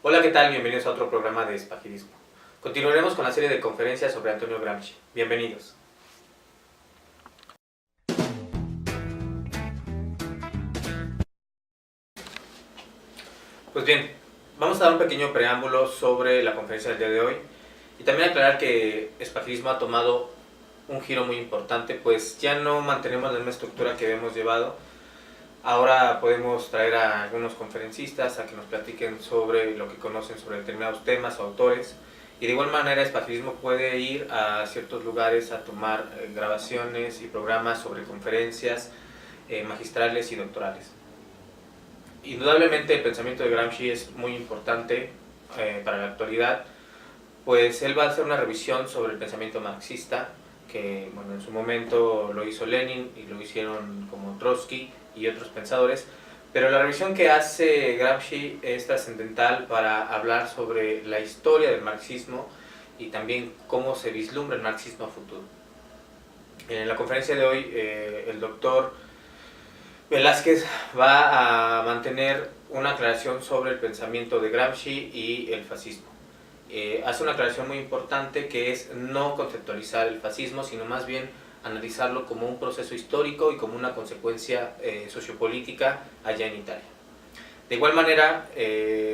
Hola, ¿qué tal? Bienvenidos a otro programa de Espagidismo. Continuaremos con la serie de conferencias sobre Antonio Gramsci. Bienvenidos. Pues bien, vamos a dar un pequeño preámbulo sobre la conferencia del día de hoy y también aclarar que Espagidismo ha tomado un giro muy importante, pues ya no mantenemos la misma estructura que habíamos llevado. Ahora podemos traer a algunos conferencistas a que nos platiquen sobre lo que conocen sobre determinados temas o autores, y de igual manera Espagidismo puede ir a ciertos lugares a tomar grabaciones y programas sobre conferencias magistrales y doctorales. Indudablemente el pensamiento de Gramsci es muy importante para la actualidad, pues él va a hacer una revisión sobre el pensamiento marxista, que bueno, en su momento lo hizo Lenin y lo hicieron como Trotsky y otros pensadores, pero la revisión que hace Gramsci es trascendental para hablar sobre la historia del marxismo y también cómo se vislumbra el marxismo a futuro. En la conferencia de hoy el doctor Velázquez va a mantener una aclaración sobre el pensamiento de Gramsci y el fascismo. Hace una aclaración muy importante, que es no conceptualizar el fascismo, sino más bien analizarlo como un proceso histórico y como una consecuencia sociopolítica allá en Italia. De igual manera,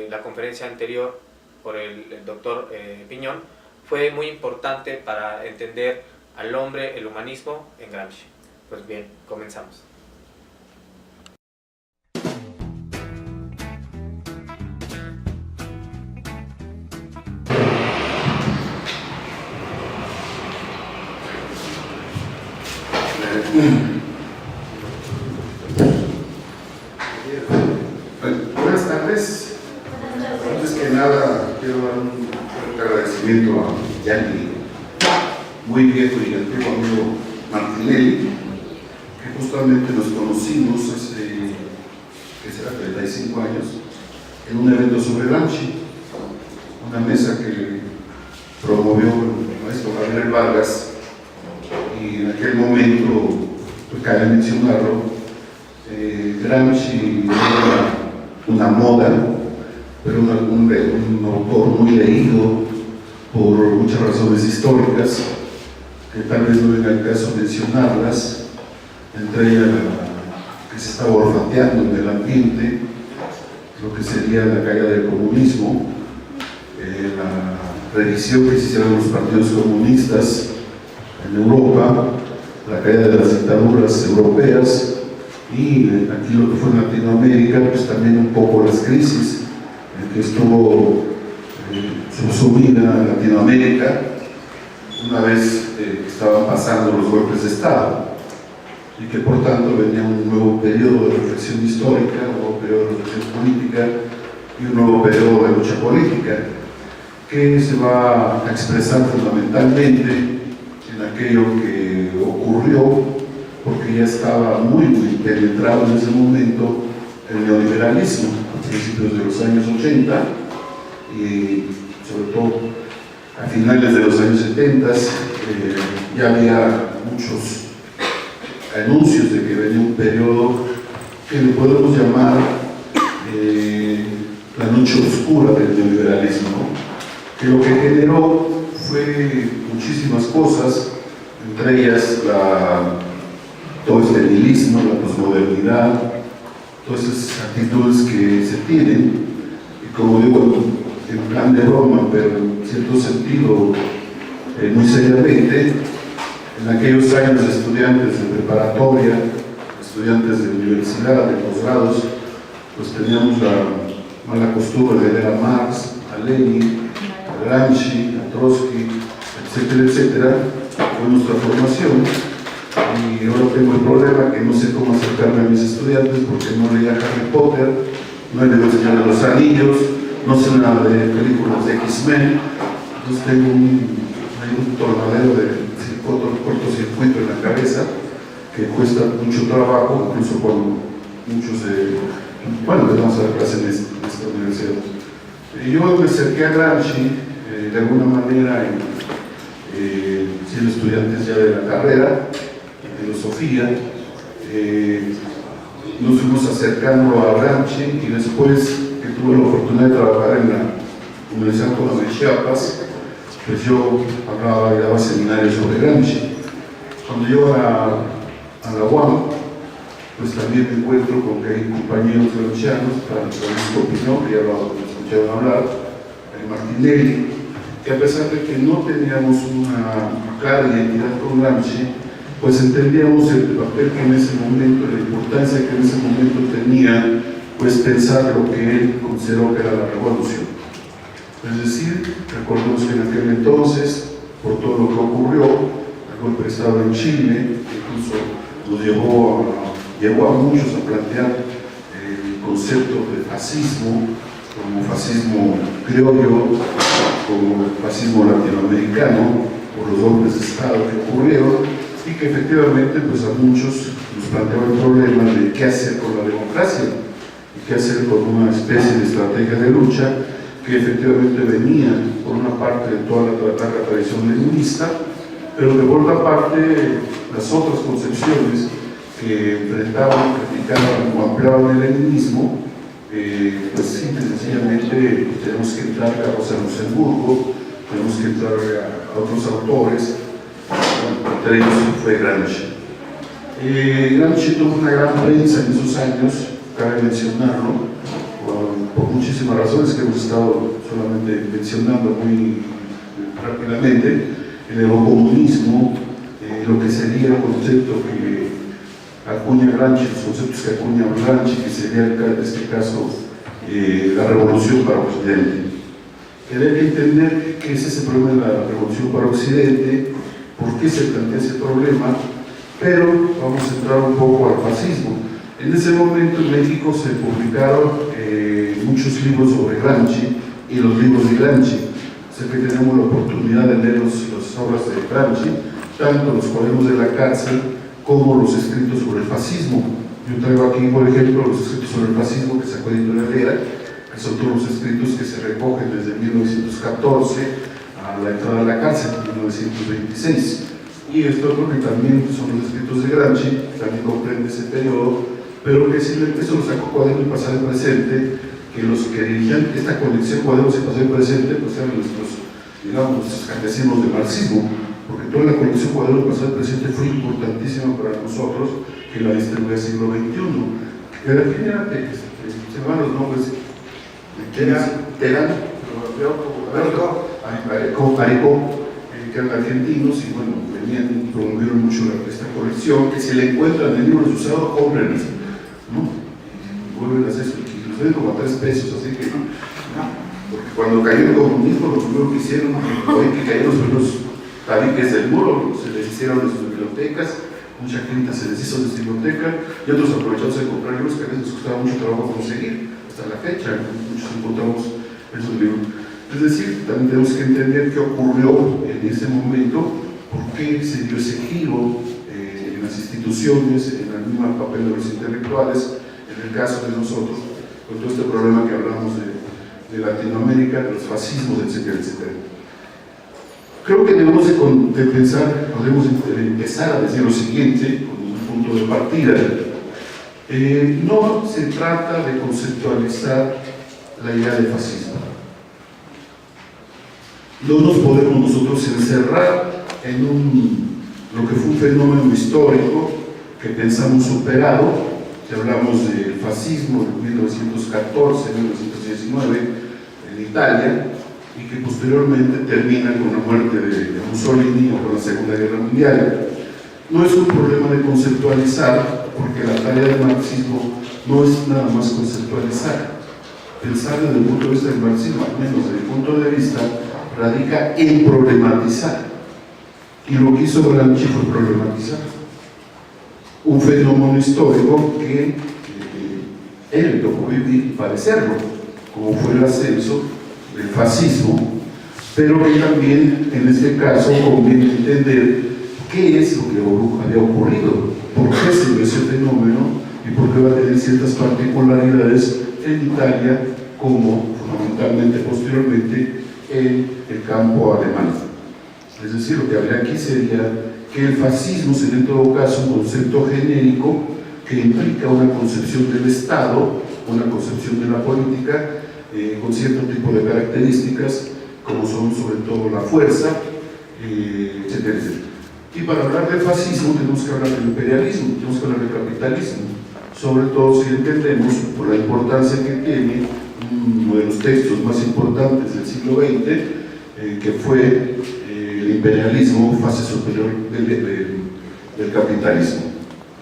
la conferencia anterior por el doctor Piñón fue muy importante para entender al hombre, el humanismo en Gramsci. Pues bien, comenzamos. Buenas tardes. Antes que nada, quiero dar un fuerte agradecimiento a Gianni, muy viejo y antiguo amigo Martinelli, que justamente nos conocimos hace, ¿qué será?, 35 años, en un evento sobre Gramsci, una mesa que promovió el maestro Gabriel Vargas, y en aquel momento, pues cabe mencionarlo, Gramsci era una moda, pero un autor muy leído por muchas razones históricas, que tal vez no venga el caso mencionarlas, entre ellas que se estaba olfateando en el ambiente, lo que sería la caída del comunismo, la revisión que se hicieron los partidos comunistas en Europa, la caída de las dictaduras europeas, y aquí lo que fue en Latinoamérica, pues también un poco las crisis en que estuvo subsumida Latinoamérica una vez que estaban pasando los golpes de Estado, y que por tanto venía un nuevo periodo de reflexión histórica, un nuevo periodo de reflexión política y un nuevo periodo de lucha política, que se va a expresar fundamentalmente en aquello que ocurrió, porque ya estaba muy penetrado en ese momento el neoliberalismo a principios de los años 80 y sobre todo a finales de los años 70. Ya había muchos anuncios de que venía un periodo que le podemos llamar la noche oscura del neoliberalismo, ¿no? Que lo que generó fue muchísimas cosas, entre ellas todo este nihilismo, la posmodernidad, todas esas actitudes que se tienen, y como digo, en plan de broma, pero en cierto sentido muy seriamente, en aquellos años de estudiantes de preparatoria, estudiantes de universidad, de posgrados, pues teníamos la mala costumbre de leer a Marx, a Lenin, a Gramsci, a Trotsky, etcétera, etcétera. Fue nuestra formación. Y ahora tengo el problema que no sé cómo acercarme a mis estudiantes, porque no leía Harry Potter, no he leído El Señor de los Anillos, no sé nada de películas de X-Men. Entonces tengo un tornadero de cortocircuito en la cabeza que cuesta mucho trabajo, incluso con muchos bueno, les vamos a dar clase en esta universidad. Yo me acerqué a Gramsci de alguna manera siendo estudiantes ya de la carrera filosofía, nos fuimos acercando a Gramsci, y después que tuve la oportunidad de trabajar en la Universidad Autónoma de Chiapas, pues yo hablaba y daba seminarios sobre Gramsci. Cuando llego a la UAM, pues también me encuentro con que hay compañeros gramscianos, Francisco Pinó, que ya lo escucharon hablar, Martinelli, que a pesar de que no teníamos una clara identidad con Gramsci, pues entendíamos el papel que en ese momento, la importancia que en ese momento tenía, pues pensar lo que él consideró que era la revolución. Es decir, recordemos que en aquel entonces, por todo lo que ocurrió, el golpe de Estado en Chile, incluso nos llevó a muchos a plantear el concepto de fascismo, como fascismo criollo, como fascismo latinoamericano, por los golpes de Estado que ocurrieron, y que efectivamente pues a muchos nos planteaba el problema de qué hacer con la democracia y qué hacer con una especie de estrategia de lucha que efectivamente venía por una parte de toda la tradición leninista, pero que por otra parte las otras concepciones que enfrentaban, criticaban o ampliaban el leninismo, pues simple y sencillamente tenemos que entrar a Rosa Luxemburgo, tenemos que entrar a otros autores. Entre ellos fue Gramsci. Gramsci tuvo una gran prensa en esos años, cabe mencionarlo, por muchísimas razones que hemos estado solamente mencionando muy rápidamente: el neocomunismo, lo que sería el concepto que acuña Gramsci, los conceptos que acuña Gramsci, que sería en este caso la revolución para Occidente. Hay que entender qué es ese problema de la revolución para Occidente, por qué se plantea ese problema, pero vamos a entrar un poco al fascismo. En ese momento en México se publicaron muchos libros sobre Gramsci y los libros de Gramsci. Sé que tenemos la oportunidad de leer las obras de Gramsci, tanto los cuadernos de la cárcel como los escritos sobre el fascismo. Yo traigo aquí, por ejemplo, los escritos sobre el fascismo que sacó Editorial Era, que son todos los escritos que se recogen desde 1914 a la entrada a la cárcel en 1926, y esto creo que también son los escritos de Gramsci, también comprende ese periodo, pero que simplemente eso lo sacó Cuaderno y Pasado y Presente, que los que dirigían esta colección Cuadernos y Pasado y Presente pues eran nuestros, digamos, nuestros catecismos de marxismo, porque toda la colección Cuadernos y Pasado y Presente fue importantísima para nosotros, que la distribuía el siglo XXI. Que de aquí era, se van los nombres, Terán, Areco, que eran argentinos y bueno, venían, promovieron mucho esta colección, que si la encuentran en libros usados, cómprenlos, ¿no? Y vuelven a hacer eso, y los venden como a 3 pesos, así que, porque cuando cayó el comunismo, lo primero que hicieron, hoy que cayeron los primeros tabiques del muro, se les hicieron de sus bibliotecas, mucha gente se les hizo de su biblioteca, y otros aprovecharon de comprar libros que a veces les costaba mucho trabajo conseguir, hasta la fecha, muchos encontramos esos libros. Es decir, también tenemos que entender qué ocurrió en ese momento, por qué se dio ese giro en las instituciones, en el mismo papel de los intelectuales, en el caso de nosotros, con todo este problema que hablamos de Latinoamérica, de los fascismos, etcétera, etcétera. Creo que debemos de pensar, podemos empezar a decir lo siguiente, con un punto de partida. No se trata de conceptualizar la idea de fascismo. No nos podemos nosotros encerrar en lo que fue un fenómeno histórico que pensamos superado, que hablamos del fascismo en 1914, 1919 en Italia, y que posteriormente termina con la muerte de Mussolini o con la Segunda Guerra Mundial. No es un problema de conceptualizar, porque la tarea del marxismo no es nada más conceptualizar. Pensar desde el punto de vista del marxismo, al menos desde mi punto de vista, radica en problematizar, y lo que hizo Gramsci fue problematizar un fenómeno histórico que él le tocó vivir y padecerlo, como fue el ascenso del fascismo, pero que también en este caso conviene entender qué es lo que había ocurrido, por qué se dio ese fenómeno y por qué va a tener ciertas particularidades en Italia, como fundamentalmente posteriormente en el campo alemán. Es decir, lo que habría aquí sería que el fascismo sería en todo caso un concepto genérico que implica una concepción del Estado una concepción de la política con cierto tipo de características, como son sobre todo la fuerza, etcétera, etcétera. Y para hablar del fascismo tenemos que hablar del imperialismo, tenemos que hablar del capitalismo, sobre todo si entendemos por la importancia que tiene uno de los textos más importantes del siglo XX, que fue el imperialismo, fase superior del capitalismo.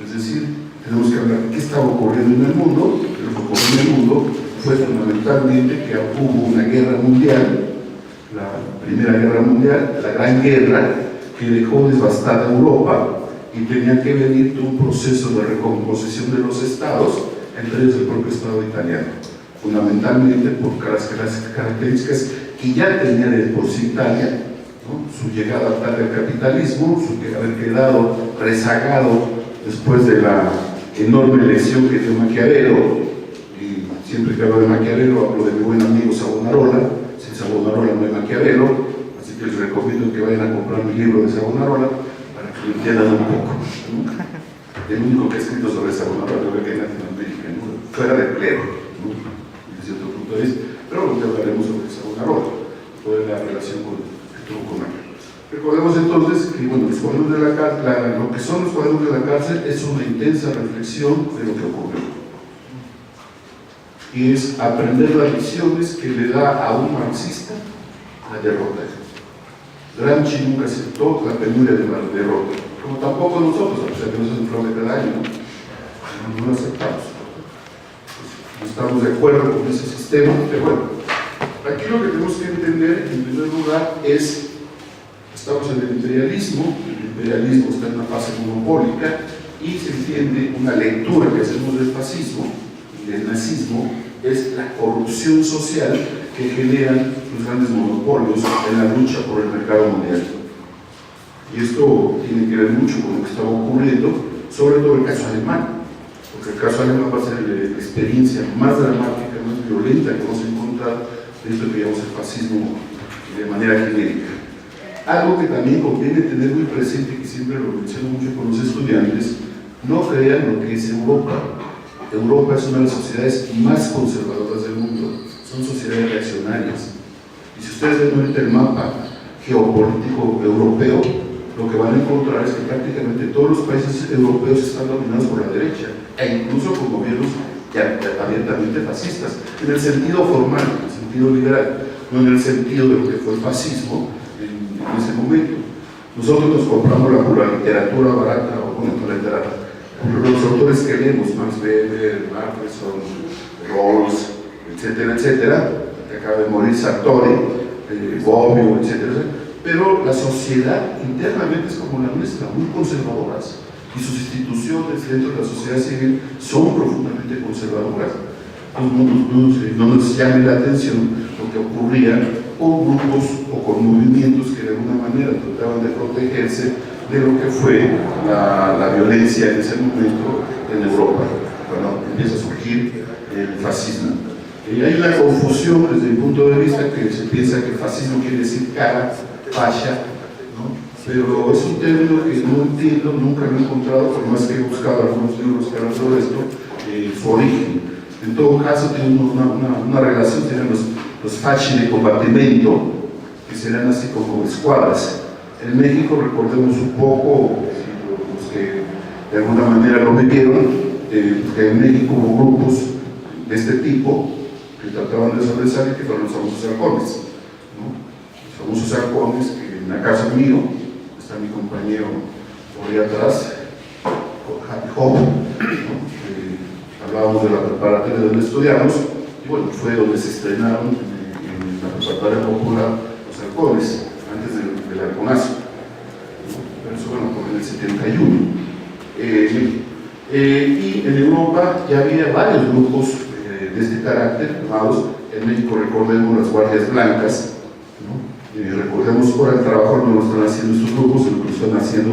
Es decir, tenemos que hablar de qué estaba ocurriendo en el mundo. Lo que ocurrió en el mundo fue fundamentalmente que hubo una guerra mundial, la Primera Guerra Mundial, la Gran Guerra, que dejó devastada Europa y tenía que venir de un proceso de recomposición de los estados, entre ellos el propio Estado italiano, fundamentalmente por las características que ya tenía de por sí Italia, ¿no? Su llegada tarde al capitalismo, su haber quedado rezagado después de la enorme elección que dio Maquiavelo, y siempre que hablo de Maquiavelo hablo de mi buen amigo Savonarola. Sin Savonarola no hay Maquiavelo, así que les recomiendo que vayan a comprar mi libro de Savonarola para que lo entiendan un poco, ¿no? El único que ha escrito sobre Savonarola creo que en Latinoamérica, ¿no? Fuera de pleno, ¿no? Desde cierto punto de vista, pero luego hablaremos sobre Savonarola, toda la relación que tuvo con Maquiavelo. Recordemos entonces que bueno, los cuadernos de la cárcel, lo que son los cuadernos de la cárcel es una intensa reflexión de lo que ocurrió. Y es aprender las lecciones que le da a un marxista la derrota. Gramsci nunca aceptó la penuria de la derrota, como tampoco nosotros, a pesar que nos hacen fraude cada año, no lo aceptamos. No estamos de acuerdo con ese sistema, pero bueno, aquí lo que tenemos que entender en primer lugar es estamos en el imperialismo está en una fase monopólica y se entiende una lectura que hacemos del fascismo y del nazismo es la corrupción social que generan los grandes monopolios en la lucha por el mercado mundial. Y esto tiene que ver mucho con lo que estaba ocurriendo, sobre todo el caso alemán, porque el caso alemán va a ser la experiencia más dramática, más violenta que vamos a encontrar de esto que llamamos el fascismo de manera genérica. Algo que también conviene tener muy presente, que siempre lo menciono mucho con los estudiantes, no crean lo que es Europa. Europa es una de las sociedades más conservadoras del mundo, son sociedades reaccionarias. Y si ustedes ven ahorita el mapa geopolítico europeo, lo que van a encontrar es que prácticamente todos los países europeos están dominados por la derecha, e incluso con gobiernos ya abiertamente fascistas, en el sentido formal, en el sentido liberal, no en el sentido de lo que fue el fascismo en ese momento. Nosotros nos compramos la literatura barata, o bueno, la literatura, los autores que leemos, Max Weber, Marqueson, Rawls, etcétera, etcétera, que acaba de morir Sartori, Bobbio, etcétera, pero la sociedad internamente es como la nuestra, muy conservadoras, y sus instituciones dentro de la sociedad civil son profundamente conservadoras. No nos llame la atención lo que ocurría con grupos o con movimientos que de alguna manera trataban de protegerse de lo que fue la violencia en ese momento en Europa, cuando empieza a surgir el fascismo. Y hay una confusión desde mi punto de vista, que se piensa que fascismo quiere decir cara, fascia, ¿no? Pero es un término que no entiendo, nunca lo he encontrado, por más que he buscado algunos libros que hablan sobre esto, su origen. En todo caso, tiene una relación, tienen los fasci de combattimento, que serán así como escuadras. En México, recordemos un poco, los que de alguna manera lo vivieron, que en México hubo grupos de este tipo que trataban de sobresalir, que fueron los famosos halcones, ¿no? Los famosos halcones, que en la casa mío, está mi compañero por ahí atrás, Happy Hope, ¿no? Hablábamos de la preparatoria donde estudiamos, y bueno, fue donde se estrenaron en la preparatoria popular los halcones, antes del halconazo, ¿no? Pero eso bueno, por el 71. Y en Europa ya había varios grupos de este carácter, llamados, en México recordemos las guardias blancas, ¿no? Recordemos por el trabajo que nos están haciendo estos grupos, lo que están haciendo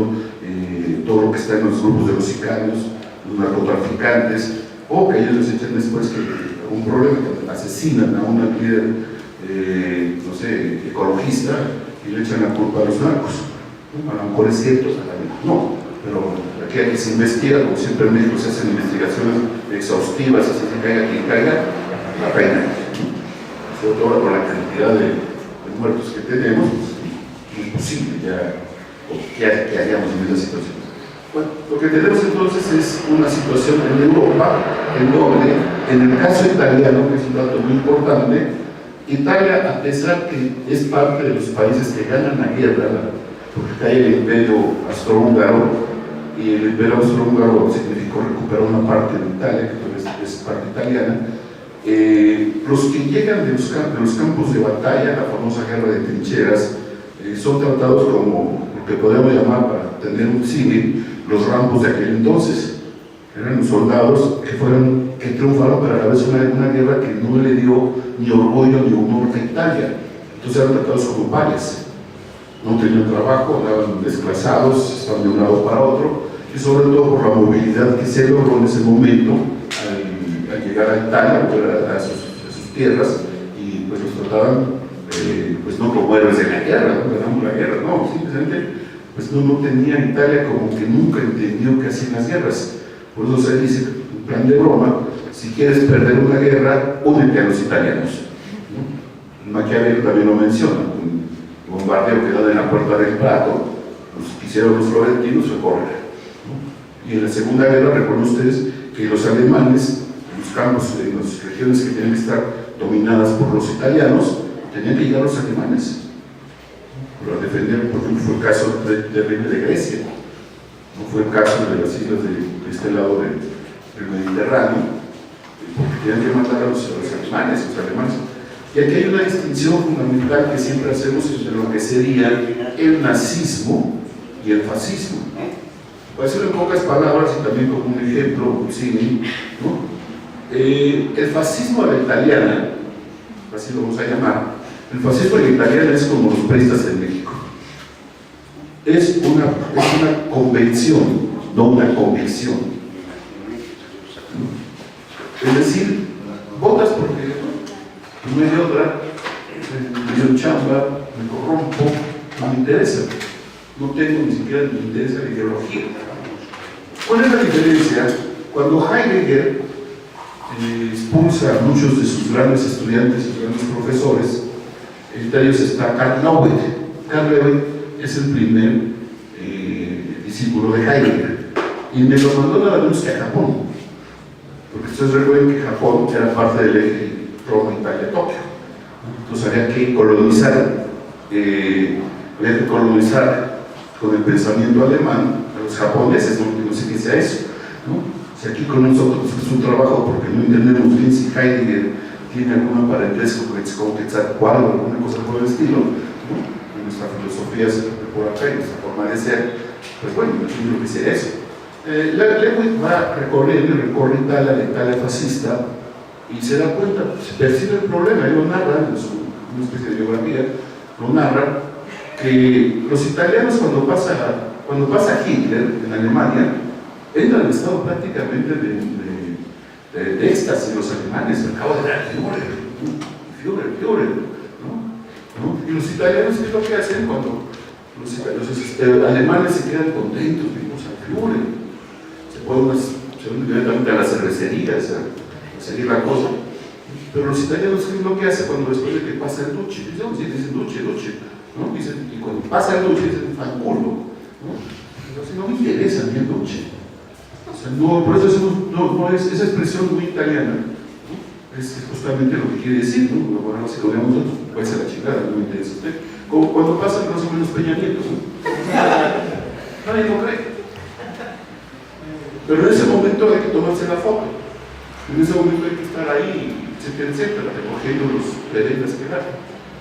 todo lo que está en los grupos de los sicarios, los narcotraficantes, o que ellos les echan después que un problema, que asesinan a una líder, no sé, ecologista, y le echan la culpa a los narcos. A lo mejor es cierto, no, pero que se investiga, como siempre en México se hacen investigaciones exhaustivas, así que caiga quien caiga, la pena. Sobre todo con la cantidad de muertos que tenemos, pues, imposible ya, ¿qué haríamos en esa situación? Bueno, lo que tenemos entonces es una situación en Europa en donde, en el caso italiano, que es un dato muy importante, Italia, a pesar que es parte de los países que ganan la guerra, porque cae el imperio austrohúngaro, y el imperio austrohúngaro significó recuperar una parte de Italia, que es parte italiana, los que llegan de los campos de batalla, la famosa guerra de trincheras, son tratados como lo que podríamos llamar, para tener un símil, los Rambos de aquel entonces. Eran los soldados que triunfaron, pero a la vez una guerra que no le dio ni orgullo ni honor a Italia. Entonces eran tratados como pares. No tenían trabajo, andaban desplazados, estaban de un lado para otro, y sobre todo por la movilidad que se logró en ese momento al llegar a Italia, a sus tierras, y pues los trataban pues no como héroes de la guerra, no ganamos la guerra, no, simplemente pues no tenía Italia como que nunca entendió qué hacían las guerras. Por eso se dice, en plan de broma, si quieres perder una guerra, únete a los italianos, ¿no? Maquiavelo también lo menciona, un bombardeo que da en la puerta del Prato, los hicieron los florentinos fue Cólera, ¿no? Y en la Segunda Guerra, recuerden ustedes que los alemanes, en los campos, en las regiones que tenían que estar dominadas por los italianos, tenían que llegar los alemanes para defender, por ejemplo, fue el caso terrible de Grecia, no fue el caso de las islas de este lado del Mediterráneo, porque tenían que matar a los alemanes. Y aquí hay una distinción fundamental que siempre hacemos entre lo que sería el nazismo y el fascismo. Voy a decirlo en pocas palabras y también como un ejemplo, sí, ¿no? El fascismo a la italiana, así lo vamos a llamar, el fascismo a la italiana es como los prestas en México. Es una convención, no una convicción. Es decir, votas porque no hay de otra, me dio chamba, me corrompo, no me interesa. No tengo ni siquiera ni interesa de ideología. ¿Cuál es la diferencia? Cuando Heidegger expulsa a muchos de sus grandes estudiantes y grandes profesores, entre ellos está Karl Löwit. Karl Löwit es el primer discípulo de Heidegger y me lo mandó nada menos que a Japón, porque ustedes recuerden que Japón era parte del eje Roma, Italia, Tokio. Entonces había que colonizar con el pensamiento alemán a los japoneses, no sé qué sea eso, ¿no? Si aquí con nosotros es un trabajo porque no entendemos bien si Heidegger tiene alguna parentesco con Quetzalcóatl o alguna cosa por el estilo, ¿no? Nuestra filosofía es por acá y nuestra forma de ser, pues bueno, yo creo que sea eso. Löwit va recorriendo y recorre Italia, la Italia fascista, y se da cuenta, se percibe el problema, y lo narra, en una especie de biografía, lo narra, que los italianos cuando pasa Hitler en Alemania, entran en estado prácticamente de éxtasis los alemanes, acaba de dar Führer, ¿no? Y los italianos, ¿qué es lo que hacen cuando los alemanes se quedan contentos, vimos a Führer, se van inmediatamente a las cervecerías a seguir la cosa? Pero los italianos, ¿qué es lo que hacen cuando después de que pasa el Duce? Dicen Duce, ¿no? Y cuando pasa el Duce dicen fanculo, ¿no? Entonces no me interesa ni el Duce. O sea, no, por eso esa expresión muy italiana, ¿no? Es justamente lo que quiere decir, ¿no? Bueno, si lo veamos nosotros, puede ser la chingada, no me interesa usted. Como cuando pasa más o menos Peña Nieto, ¿no? Nadie lo cree. Pero en ese momento hay que tomarse la foto, en ese momento hay que estar ahí, etcétera, recogiendo los prendas que dan.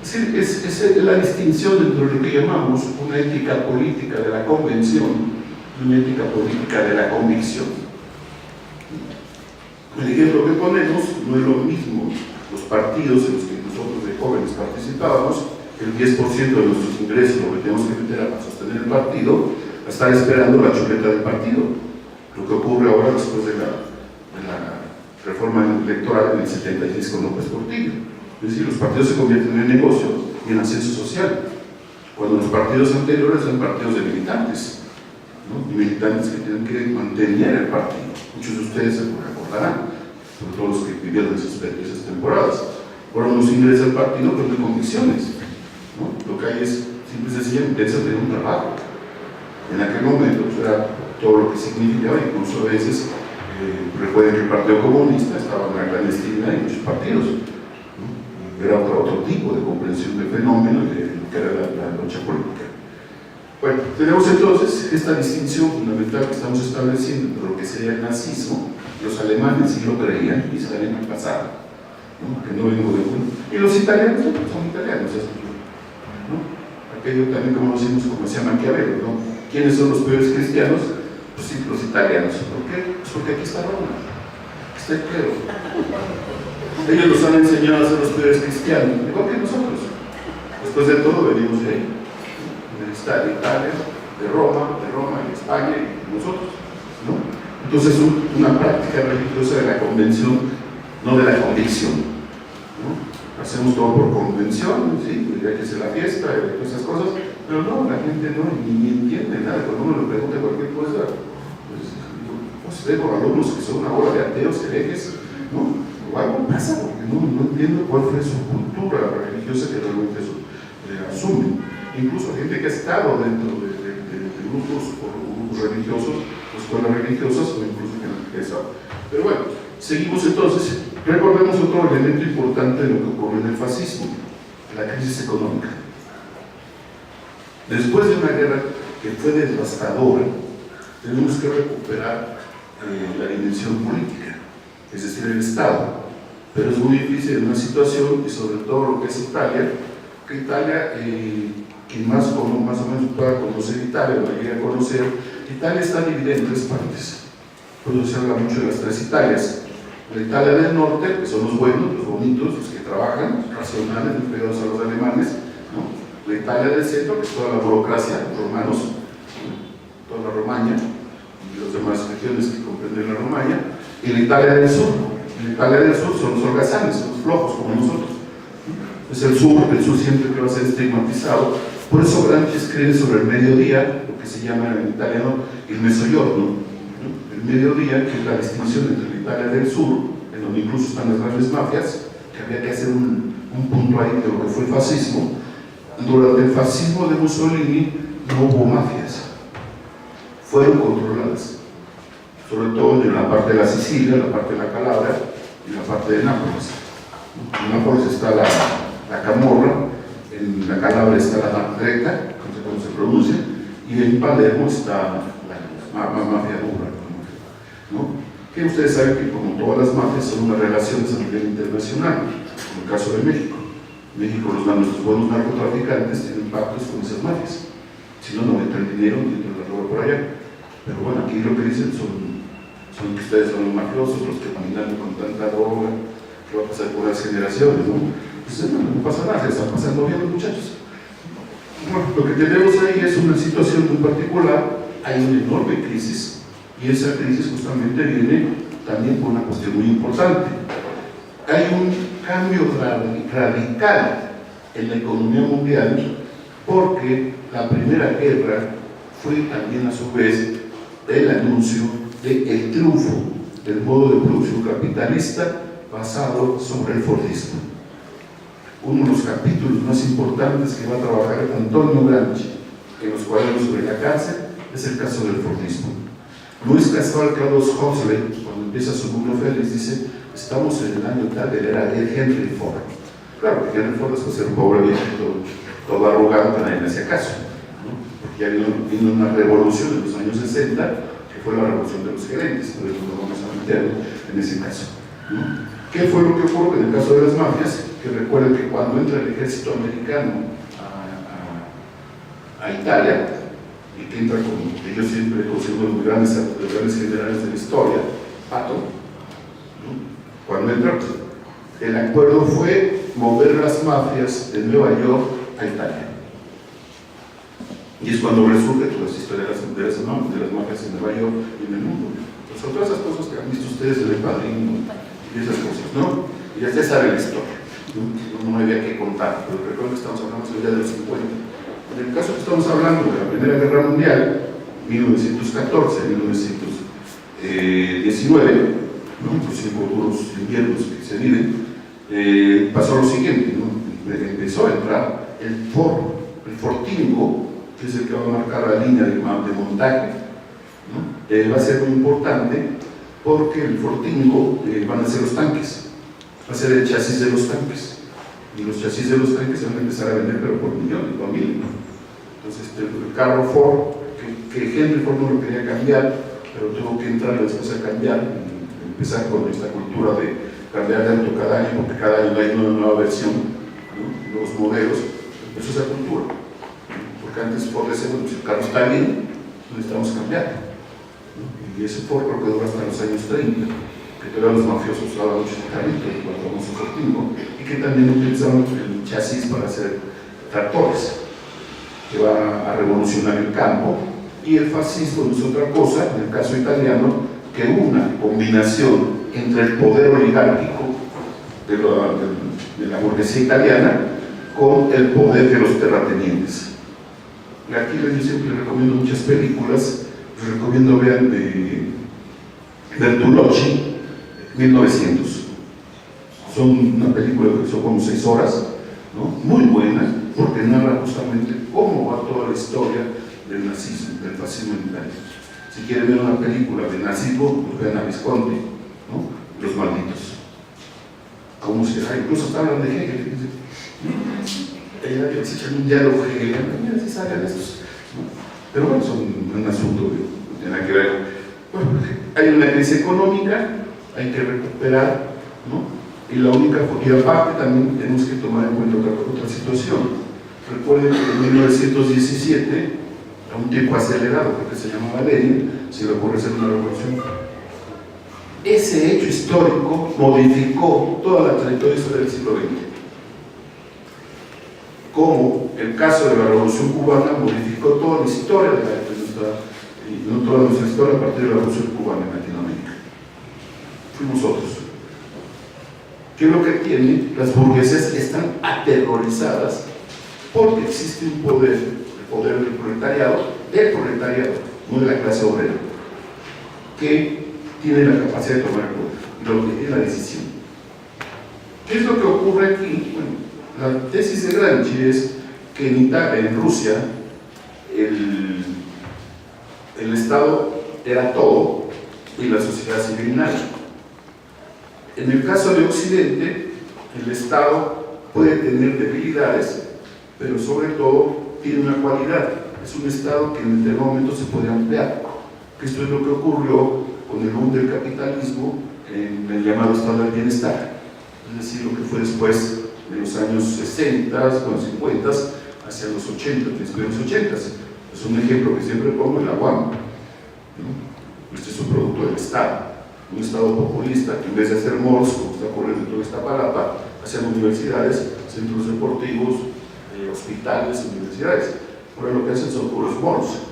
Es la distinción entre lo que llamamos una ética política de la convención y una ética política de la convicción. El ejemplo que ponemos no es lo mismo los partidos en los que nosotros de jóvenes participábamos, el 10% de nuestros ingresos lo que tenemos que meter para sostener el partido, a estar esperando la chuleta del partido. Lo que ocurre ahora después de la reforma electoral en el 76 con López Portillo. Es decir, los partidos se convierten en negocio y en ascenso social, cuando los partidos anteriores eran partidos de militantes. ¿no? Y militantes que tienen que mantener el partido. Muchos de ustedes se recordarán, sobre todo los que vivieron esas temporadas. Ahora uno se ingresa al partido pero de convicciones, ¿no? Lo que hay es simple y sencillamente tener un trabajo. En aquel momento pues, era todo lo que significaba, incluso a veces recuerden que el Partido Comunista estaba en la clandestinidad en muchos partidos, ¿no? Era otro tipo de comprensión del fenómeno de lo que era la lucha política. Bueno, tenemos entonces esta distinción fundamental que estamos estableciendo entre lo que sería el nazismo. Los alemanes sí lo creían y se en el pasado, ¿no? Que no vengo de uno. Y los italianos son italianos, ¿no? Aquello también como decimos, como decía Maquiavelo, ¿no? ¿Quiénes son los peores cristianos? Pues sí, los italianos. ¿Por qué? Pues porque aquí está Roma, está el clero. Ellos nos han enseñado a ser los peores cristianos, igual que nosotros. Después de todo venimos de ahí, de Italia, de Roma, de España y nosotros, ¿no? Entonces una práctica religiosa de la convención, no de la convicción, ¿no? Hacemos todo por convención, ¿sí? Hay que hacer la fiesta y todas esas cosas, pero no, la gente no ni entiende nada. Cuando uno le pregunta cualquier cosa, pues tengo alumnos que son una bola de ateos, herejes, ¿no? O algo pasa porque no entiendo cuál fue su cultura religiosa que realmente asumen. Incluso gente que ha estado dentro de grupos religiosos, escuelas religiosas, o incluso que ha estado. Pero bueno, seguimos entonces. Recordemos otro elemento importante de lo que ocurrió en el fascismo, la crisis económica. Después de una guerra que fue devastadora, tenemos que recuperar la dimensión política, es decir, el Estado. Pero es muy difícil en una situación, y sobre todo lo que es Italia, que Italia, quien más o menos pueda conocer Italia, lo llegue a conocer, Italia está dividida en tres partes. Por eso se habla mucho de las tres Italias. La Italia del norte, que son los buenos, los bonitos, los que trabajan, racionales, muy pegados a los alemanes, ¿no? La Italia del centro, que es toda la burocracia, los romanos, ¿no? Toda la Romaña, y las demás regiones que comprenden la Romaña, y la Italia del sur. La Italia del sur son los holgazanes, son los flojos, como nosotros. Es el sur siempre que va a ser estigmatizado. Por eso Gramsci escribe sobre el mediodía, lo que se llama en italiano el mezzogiorno, ¿no? El mediodía, que es la distinción entre la Italia del sur, en donde incluso están las grandes mafias, que había que hacer un punto ahí de lo que fue el fascismo. Durante el fascismo de Mussolini no hubo mafias, fueron controladas, sobre todo en la parte de la Sicilia, la parte de la Calabria y la parte de Nápoles. En Nápoles está la Camorra, en la Calabria está la Greca, no sé cómo se pronuncia, y en Palermo está la mafia dura, ¿no? Que ustedes saben que como todas las mafias son unas relaciones a nivel internacional, como el caso de México. México, nuestros buenos narcotraficantes tienen pactos con esas mafias, si no, no entran dinero ni entran la droga por allá. Pero bueno, aquí lo que dicen son que ustedes son los mafiosos, los que caminan con tanta droga, que va a pasar por las generaciones, ¿no? Pues no pasa nada, se están pasando bien los muchachos. Bueno, lo que tenemos ahí es una situación muy particular, hay una enorme crisis, y esa crisis justamente viene también por una cuestión muy importante. Hay un cambio radical en la economía mundial, porque la Primera Guerra fue también a su vez el anuncio del triunfo del modo de producción capitalista basado sobre el Fordismo. Uno de los capítulos más importantes que va a trabajar Antonio Gramsci en los cuadernos sobre la cárcel es el caso del Fordismo. No es casual que Aldous Huxley, cuando empieza su mundo feliz, dice: estamos en el año tal de la era de Henry Ford. Claro, que Henry Ford después era un pobre viejito, todo arrogante, nadie le hacía caso, ¿no? Porque ya vino una revolución en los años 60, que fue la revolución de los gerentes, por eso nos vamos a meter en ese caso, ¿no? ¿Qué fue lo que ocurrió en el caso de las mafias? Que recuerden que cuando entra el ejército americano a Italia, y que entra como ellos siempre consideran los grandes generales de la historia, Pato, ¿no? Cuando entra, el acuerdo fue mover las mafias de Nueva York a Italia. Y es cuando resurge toda esa historia de las mafias en Nueva York y en el mundo. Pues son todas esas cosas que han visto ustedes en El Padrino y esas cosas, ¿no? Y ya saben la historia, no había que contar, pero recuerden que estamos hablando ya de los 50. En el caso que estamos hablando de la Primera Guerra Mundial, 1914 a 1919, ¿no? Los 5 duros inviernos que se viven, pasó lo siguiente, ¿no? Empezó a entrar el fortingo, que es el que va a marcar la línea de montaje, ¿no? Va a ser muy importante porque el fortingo van a ser los tanques, va a ser el chasis de los tanques, y los chasis de los tanques se van a empezar a vender pero por millones, por mil, ¿no? Entonces el carro Ford, que Henry Ford no lo quería cambiar, pero tuvo que entrar después a cambiar, y empezar con esta cultura de cambiar de auto cada año, porque cada año hay una nueva versión, ¿no? Nuevos modelos, empezó esa cultura, ¿no? Porque antes Ford decía, bueno, si el carro está bien, necesitamos cambiar, ¿no? Y ese Ford creo que duró hasta los años 30, que todavía los mafiosos usaban mucho ese carrito, el famoso Fortingo, y que también utilizaban el chasis para hacer tractores, que va a revolucionar el campo. Y el fascismo no es otra cosa, en el caso italiano, que una combinación entre el poder oligárquico de la burguesía italiana con el poder de los terratenientes. Y aquí yo siempre recomiendo muchas películas, les recomiendo vean de Bertolucci, 1900. Son una película que son como 6 horas, ¿no? Muy buena, porque narra justamente cómo va toda la historia del nazismo, del fascismo en Italia. Si quieren ver una película de nazismo, pues vean a Visconti, ¿no? Los malditos. ¿Cómo será? Incluso hasta hablan de Hegel. Ellos se echan un diálogo hegeliano, mira si salen estos, ¿no? Pero bueno, son un asunto que no tiene nada que ver. Bueno, hay una crisis económica, hay que recuperar, ¿no? Y aparte también tenemos que tomar en cuenta otra situación. Recuerden que en 1917, a un tiempo acelerado, porque se llamaba Lenin, se le ocurre hacer una revolución. Ese hecho histórico modificó toda la trayectoria del siglo XX. Como el caso de la Revolución Cubana modificó toda la historia de toda nuestra historia a partir de la Revolución Cubana en Latinoamérica. Fuimos otros. ¿Qué es lo que tiene? Las burguesías están aterrorizadas porque existe un poder, el poder del proletariado, no de la clase obrera, que tiene la capacidad de tomar el poder, lo que tiene la decisión. ¿Qué es lo que ocurre aquí? Bueno, la tesis de Gramsci es que en Rusia, el Estado era todo y la sociedad civil nada. En el caso de Occidente, el Estado puede tener debilidades, pero sobre todo tiene una cualidad. Es un Estado que en determinado momento se puede ampliar. Esto es lo que ocurrió con el boom del capitalismo en el llamado Estado del Bienestar. Es decir, lo que fue después de los años 60, bueno, 50, hacia los 80, principios de los 80. Es un ejemplo que siempre pongo en la UAM, ¿no? Este es un producto del Estado. Un Estado populista que en vez de hacer malls, como está ocurriendo en toda esta palapa, hacen universidades, centros deportivos, hospitales, universidades. Ahora lo que hacen son puros malls,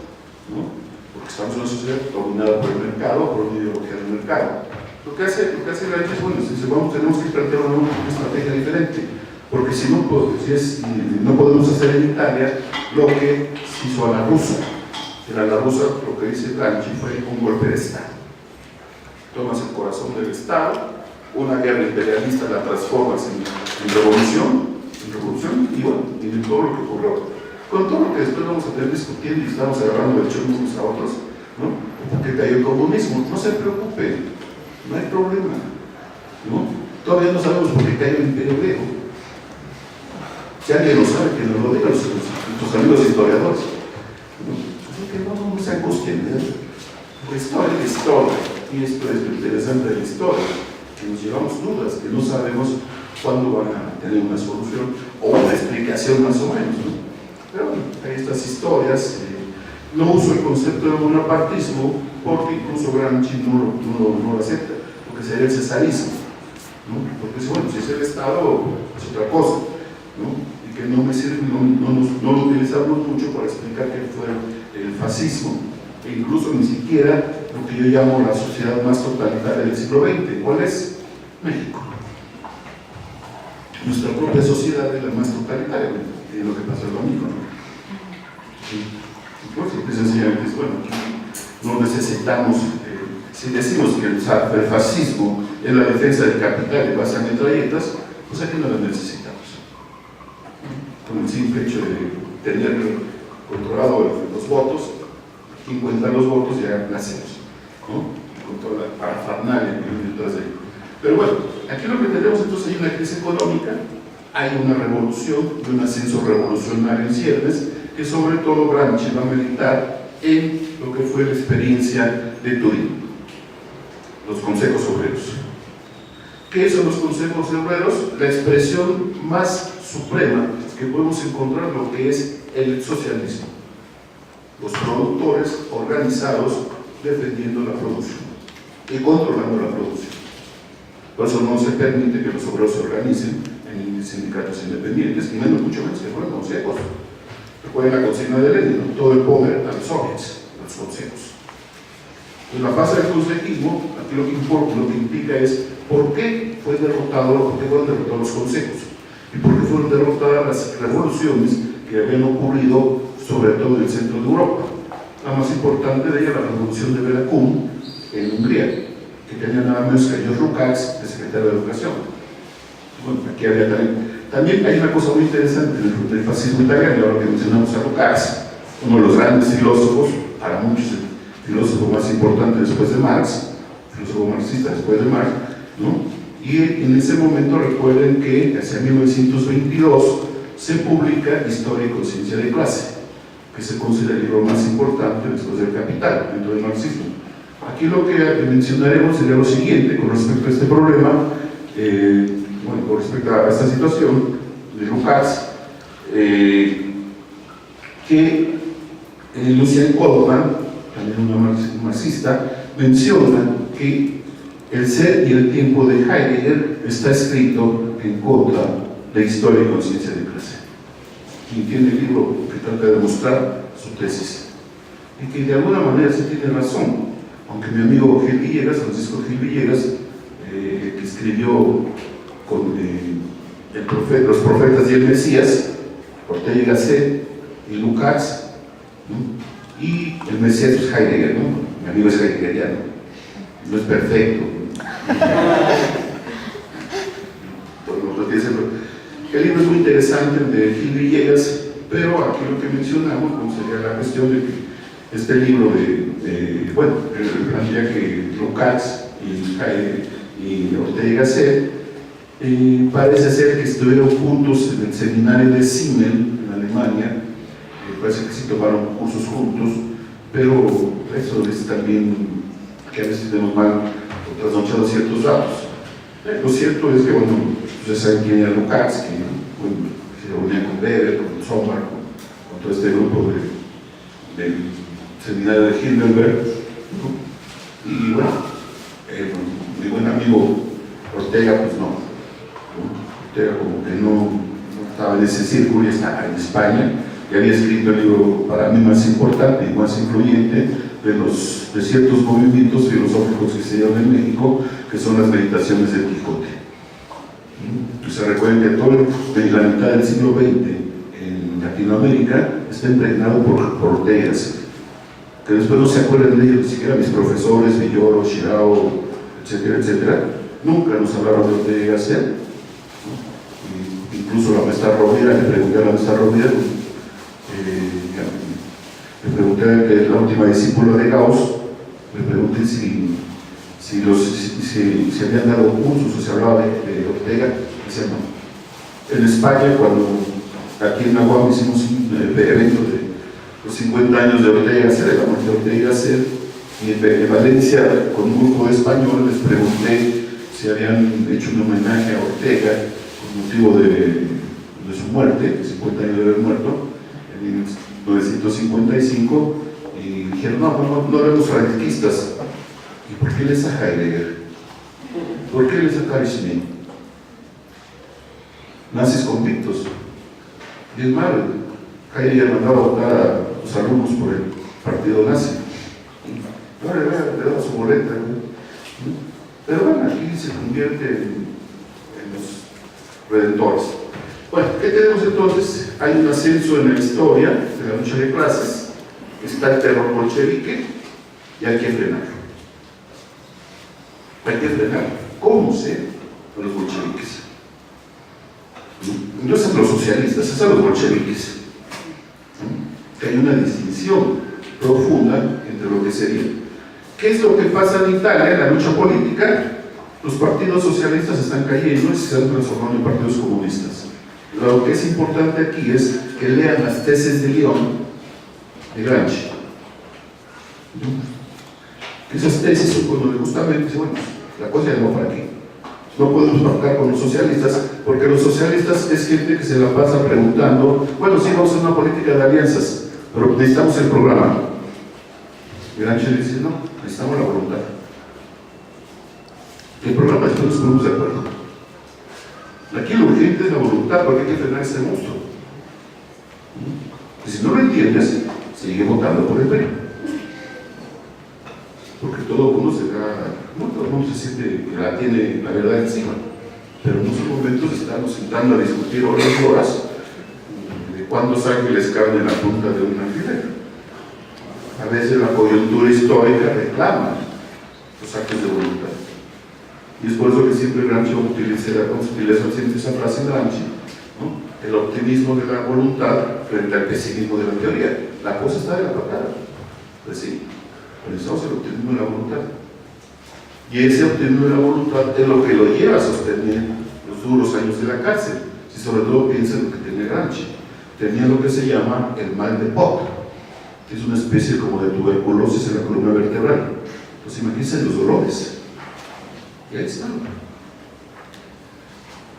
¿no? Porque estamos en una sociedad dominada por el mercado, por una ideología del mercado. Lo que hace la gente es, bueno, tenemos que plantear una estrategia diferente, porque si no, no podemos hacer en Italia lo que se hizo a la rusa. A la rusa, lo que dice Gramsci fue un golpe de Estado. Tomas el corazón del Estado, una guerra imperialista la transformas en revolución, y bueno, y todo lo que ocurrió. Con todo lo que después vamos a tener discutiendo y estamos agarrando el chorro unos a otros, ¿no? Porque cayó el comunismo, no se preocupen, no hay problema, ¿no? Todavía no sabemos por qué cayó el imperio griego. Si alguien lo sabe, que nos lo diga nuestros amigos historiadores, ¿no? Porque no se angustien, ¿eh? La historia es historia, y esto es lo interesante de la historia, que nos llevamos dudas, que no sabemos cuándo van a tener una solución o una explicación más o menos, ¿no? Pero bueno, hay estas historias. No uso el concepto de bonapartismo porque incluso Gramsci no lo acepta, porque sería el cesarismo, ¿no? Porque dice, bueno, si es el Estado, es otra cosa, ¿no? Y que no me sirve, no lo utilizamos mucho para explicar qué fue el fascismo, e incluso ni siquiera lo que yo llamo la sociedad más totalitaria del siglo XX. ¿Cuál es? México. Nuestra propia sociedad es la más totalitaria, y lo que pasó es lo mismo, ¿no? Sí. pues simple y sencillamente es, bueno, no necesitamos, si decimos que el fascismo es la defensa del capital y base a metralletas, pues aquí no las necesitamos. Con el simple hecho de tener controlado los votos, quien cuenta los votos ya nacemos, ¿no? Con toda la parafernalia que viene detrás de ello. Pero bueno, aquí lo que tenemos entonces hay una crisis económica, hay una revolución y un ascenso revolucionario en ciernes, que sobre todo Gramsci va a meditar en lo que fue la experiencia de Turín, los consejos obreros. ¿Qué son los consejos obreros? La expresión más suprema que podemos encontrar lo que es el socialismo. Los productores organizados defendiendo la producción y controlando la producción. Por eso no se permite que los obreros se organicen en sindicatos independientes, y mucho menos que fueran consejos. Recuerden la consigna de Lenin, ¿no? Todo el poder a los soviets, a los consejos. En la fase del consejismo, aquí lo que importa, lo que implica es por qué fueron derrotados los consejos y por qué fueron derrotadas las revoluciones que habían ocurrido sobre todo en el centro de Europa. La más importante de ellas, la revolución de Bela Kun en Hungría, que tenía nada menos que George Lukács de secretario de Educación. Bueno, aquí había también hay una cosa muy interesante del fascismo italiano, ahora que mencionamos a Lukács, uno de los grandes filósofos, para muchos el filósofo más importante después de Marx, filósofo marxista después de Marx, ¿no? Y en ese momento recuerden que hacia 1922 se publica Historia y Conciencia de Clase, que se considera el libro más importante después del Capital, dentro del marxismo. Aquí lo que mencionaremos sería lo siguiente con respecto a este problema, bueno, con respecto a esta situación de Lukács, que Lucien Goldman, también una marxista, menciona que el ser y el tiempo de Heidegger está escrito en contra de Historia y Conciencia de Clase. Quien tiene el libro que trata de demostrar su tesis, y que de alguna manera sí tiene razón, aunque mi amigo Gil Villegas, Francisco Gil Villegas, que escribió con los profetas y el Mesías, Ortega y Gasset y Lukács, ¿no? Y el Mesías es Heidegger, ¿no? Mi amigo es heideggeriano, no es perfecto. El libro es muy interesante, el de Gil Villegas, pero aquí lo que mencionamos pues, sería la cuestión de que este libro bueno, plantea que Lukács y Ortega y Gasset parece ser que estuvieron juntos en el seminario de Simmel en Alemania, parece que sí tomaron cursos juntos, pero eso es también que a veces tenemos mal trasnochados ciertos datos. Lo cierto es que, bueno, ustedes saben quién era Lukács, que bueno, se reunía con Weber, con Sommer, con todo este grupo del seminario de Heidelberg, ¿no? Y bueno, mi buen amigo Ortega, pues no, Ortega como que no estaba en ese círculo, ya estaba en España, y había escrito el libro para mí más importante y más influyente de ciertos movimientos filosóficos que se dieron en México, que son las meditaciones del Quijote. Entonces recuerden que todo la mitad del siglo XX en Latinoamérica está impregnado por Ortega y Gasset, que después no se acuerdan de ellos, ni siquiera mis profesores, Villoro, Shirao, etcétera, etcétera, nunca nos hablaron de Ortega y Gasset, ¿no? Incluso la maestra Rovira, le pregunté a la maestra Rovira, le pregunté a la última discípula de Gauss, le pregunté si habían dado cursos o se hablaba de Ortega, decía no. En España, cuando aquí en Nahuatl hicimos un evento de los 50 años de Ortega y Gasset, de la muerte de Ortega y Gasset, y en Valencia, con un grupo de españoles, les pregunté si habían hecho un homenaje a Ortega con motivo de su muerte, 50 años de haber muerto, en 1955, y dijeron, no éramos radicalistas. ¿Y por qué les a Heidegger? ¿Por qué les a Carl Schmitt? Nazis convictos. Y es malo, Heidegger mandaba a votar a los alumnos por el partido nazi. Ahora le damos su boleta, ¿no? Pero bueno, aquí se convierte en los redentores. Bueno, ¿qué tenemos entonces? Hay un ascenso en la historia de la lucha de clases, está el terror bolchevique y hay que frenarlo. Hay que frenar. ¿Cómo sé? A los bolcheviques. No es a los socialistas, es a los bolcheviques. Que hay una distinción profunda entre lo que sería. ¿Qué es lo que pasa en Italia en la lucha política? Los partidos socialistas están cayendo y se están transformando en partidos comunistas. Lo que es importante aquí es que lean las tesis de León de Gramsci. Esas tesis son cuando justamente dicen, bueno, la cosa ya no para aquí. No podemos pactar con los socialistas, porque los socialistas es gente que se la pasa preguntando, bueno, sí, vamos a hacer una política de alianzas, pero necesitamos el programa. Gramsci dice, no, necesitamos la voluntad. El programa es que nos ponemos de acuerdo. Aquí lo urgente es la voluntad, porque hay que frenar este monstruo. Y si no lo entiendes, sigue votando por el PRI. Porque todo el mundo se da, no todo el mundo se siente que la tiene la verdad encima, pero en esos momentos estamos sentando a discutir horas y horas de cuántos ángeles caben en la punta de un alfiler. A veces la coyuntura histórica reclama los actos de voluntad. Y es por eso que siempre Gramsci utiliza siempre esa frase de Gramsci, ¿no? El optimismo de la voluntad frente al pesimismo de la teoría. La cosa está de la patada. Pues sí, pero necesitamos el optimismo de la voluntad. Y ese optimismo de la voluntad es lo que lo lleva a sostener los duros años de la cárcel. Si sobre todo piensa en lo que tenía Gramsci. Tenía lo que se llama el mal de Pock, que es una especie como de tuberculosis en la columna vertebral. Pues imagínense los dolores. Y ahí está.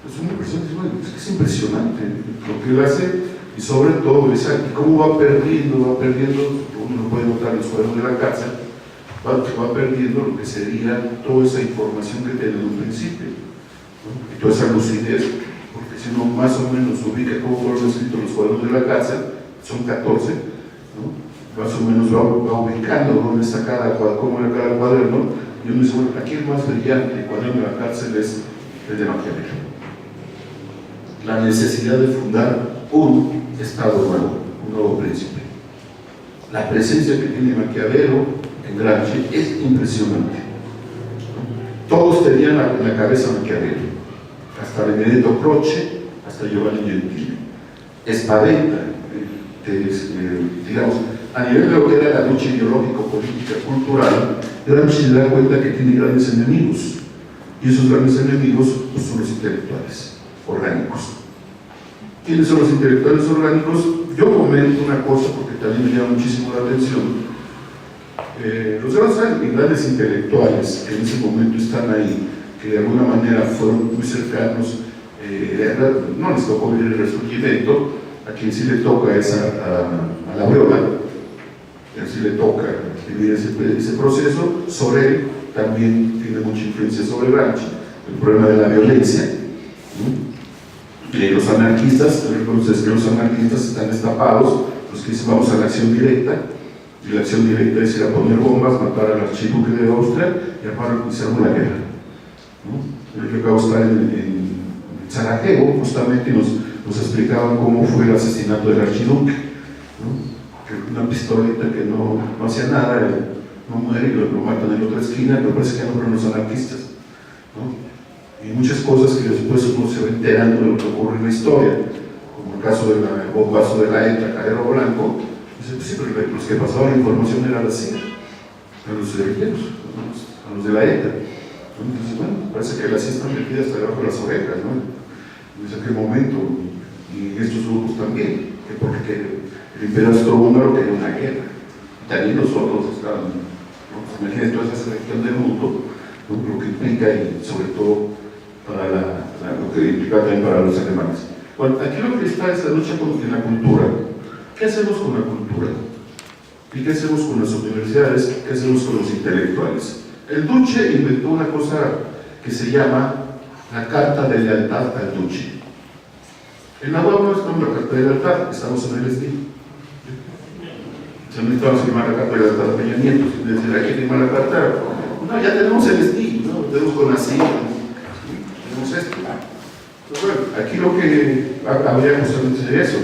Es una persona que es impresionante lo que él hace, y sobre todo es cómo va perdiendo, uno puede notar en los cuadros de la cárcel, va perdiendo lo que sería toda esa información que tiene en un principio, ¿no? Y toda esa lucidez, porque si uno más o menos ubica cómo fueron escritos los cuadros de la cárcel, son 14, ¿no? Más o menos va ubicando dónde está cómo era cada cuaderno, y uno dice, bueno, aquí el más brillante cuaderno de la cárcel es el de Maquiavelo. La necesidad de fundar un Estado nuevo, un nuevo príncipe. La presencia que tiene Maquiavelo en Gramsci es impresionante. Todos tenían en la cabeza Maquiavelo, hasta Benedetto Croce, hasta Giovanni Gentile. Espaventa, digamos, a nivel de lo que era la lucha ideológico, política, cultural, Gramsci se da cuenta que tiene grandes enemigos, y esos grandes enemigos pues, son los intelectuales orgánicos. ¿Quiénes son los intelectuales orgánicos? Yo comento una cosa porque también me llama muchísimo la atención. Los grandes intelectuales que en ese momento están ahí, que de alguna manera fueron muy cercanos, no les tocó vivir el resurgimiento, a quien sí le toca es a la Briola, a quien sí le toca vivir ese proceso. Sorel también tiene mucha influencia sobre Gramsci, el problema de la violencia, ¿no? Los anarquistas, entonces los anarquistas están destapados, los que dicen vamos a la acción directa, y la acción directa es ir a poner bombas, matar al archiduque de Austria y se armó la guerra, ¿no? Yo acabo de estar en Sarajevo, justamente, y nos explicaban cómo fue el asesinato del archiduque, ¿no? Que una pistoleta que no hacía nada, no muere y lo matan en la otra esquina, pero parece que no fueron los anarquistas, ¿no? Y muchas cosas que después uno se va enterando de lo que ocurre en la historia, como el caso del bombazo de la ETA, Carrero Blanco. Dice, pues sí, pero los que pasaban la información eran así, a los guerrilleros, a los de la ETA. Entonces, bueno, parece que la CIA está metida hasta debajo de las orejas, ¿no? ¿Desde qué momento? Y estos grupos también, porque el imperio austrohúngaro quería una guerra, y también nosotros estaban, ¿no? Imagínense toda esa región del mundo, ¿no? Lo que implica, y sobre todo para lo que implica también para los alemanes. Bueno, aquí lo que está es la lucha en la cultura. ¿Qué hacemos con la cultura? ¿Y qué hacemos con las universidades? ¿Qué hacemos con los intelectuales? El Duce inventó una cosa que se llama la Carta de Lealtad al Duce. En la UAM no estamos en la Carta de Lealtad, estamos en el SDI. Se necesitamos firmar la Carta de Lealtad a Peña Nieto, desde hay que firmar la Carta. No, ya tenemos el SDI, ¿no? Tenemos con así, tenemos esto. Entonces, bueno, aquí lo que habría justamente es eso.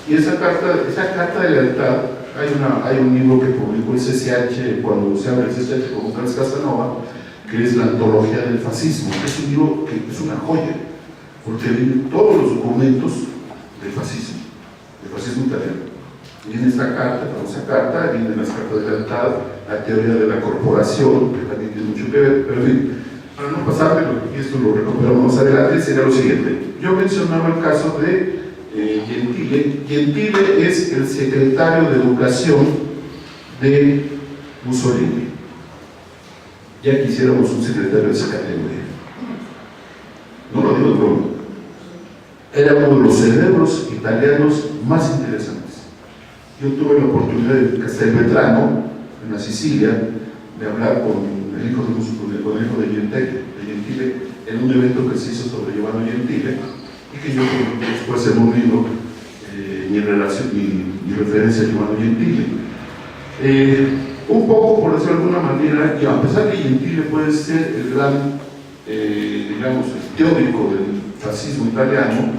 Y esa carta de lealtad Hay un libro que publicó el CCH, cuando se abre el CCH con Carlos Casanova, que es la antología del fascismo. Es un libro que es una joya, porque vienen todos los documentos del fascismo italiano. Viene esta carta, famosa carta, vienen las cartas de lealtad, la teoría de la corporación, que también tiene mucho que ver, pero en fin, para no pasarme, y esto lo recuperamos más adelante, sería lo siguiente. Yo mencionaba el caso de Gentile. Gentile es el secretario de Educación de Mussolini. Ya quisiéramos un secretario de esa categoría. No lo digo de broma. Era uno de los cerebros italianos más interesantes. Yo tuve la oportunidad de Castelvetrano, en la Sicilia, de hablar con el hijo de Gentile, en un evento que se hizo sobre Giovanni Gentile, y que yo después en un libro, mi referencia a Giovanni Gentile. Un poco, por decirlo de alguna manera, y a pesar que Gentile puede ser el gran, digamos, el teórico del fascismo italiano,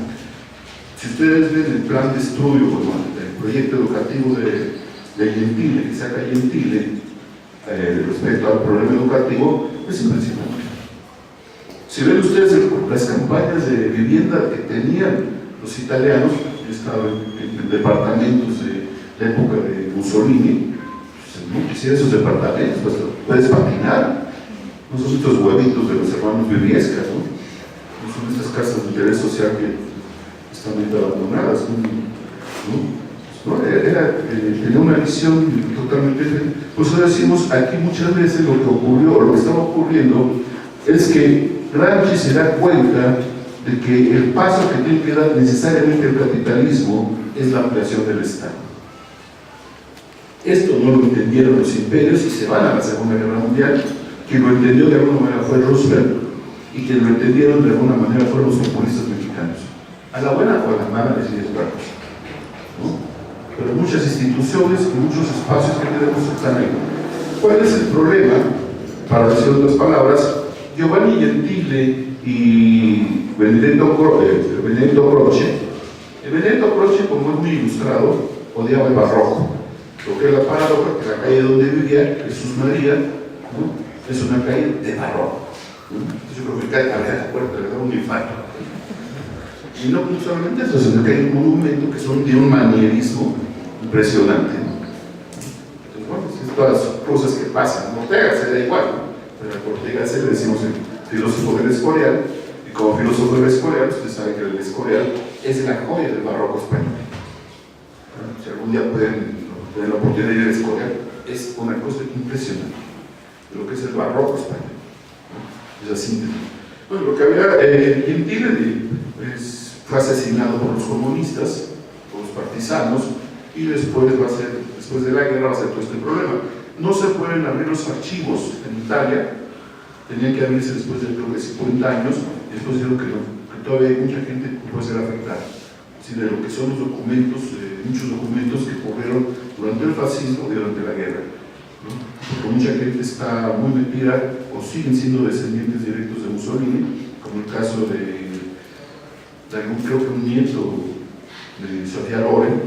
si ustedes ven el plan de estudio, el proyecto educativo de Gentile, que saca Gentile respecto al problema educativo, es impresionante. Si ven ustedes las campañas de vivienda que tenían los italianos, yo estaba en departamentos de la época de Mussolini, no quisiera esos departamentos, pues puedes patinar, no son estos huevitos de los hermanos Viviesca, no son estas casas de interés social que están muy abandonadas, tenía una visión totalmente diferente. Por eso decimos aquí muchas veces lo que ocurrió, o lo que estaba ocurriendo, es que Gramsci se da cuenta de que el paso que tiene que dar necesariamente el capitalismo es la ampliación del Estado. Esto no lo entendieron los imperios y se van a la Segunda Guerra Mundial. Quien lo entendió de alguna manera fue Roosevelt, y quien lo entendieron de alguna manera fueron los populistas mexicanos. A la buena o a la mala les diría otra cosa, ¿no? Pero muchas instituciones y muchos espacios que tenemos están ahí. ¿Cuál es el problema? Para decir otras palabras, Giovanni Gentile y Benedetto Croce. Benedetto Croce, como es muy ilustrado, odiaba el barroco. Lo que es la paradoja, que la calle donde vivía, Jesús María, ¿no? Es una calle de barroco, ¿no? Entonces yo creo que cae a la puerta, le da un infarto. Y no solamente eso, sino que hay un monumento que son de un manierismo impresionante, ¿no? Entonces, bueno, es todas las cosas que pasan. Ortega se da igual, ¿no? Pero a Ortega se le decimos el filósofo del Escorial, y como filósofo del Escorial, usted sabe que el Escorial es la joya del barroco español. Si algún día pueden tener la oportunidad de ir al Escorial, es una cosa impresionante de lo que es el barroco español, ¿no? Es así. Bueno, lo que había, Gentile fue asesinado por los comunistas, por los partisanos, y después de la guerra va a ser todo este problema. No se pueden abrir los archivos en Italia, tenían que abrirse después de creo que 50 años, y después dijeron que todavía hay mucha gente que puede ser afectada. Sí, de lo que son los documentos, muchos documentos que ocurrieron durante el fascismo y durante la guerra, ¿no? Porque mucha gente está muy metida o siguen siendo descendientes directos de Mussolini, como el caso de creo que un nieto de Sofía Loren,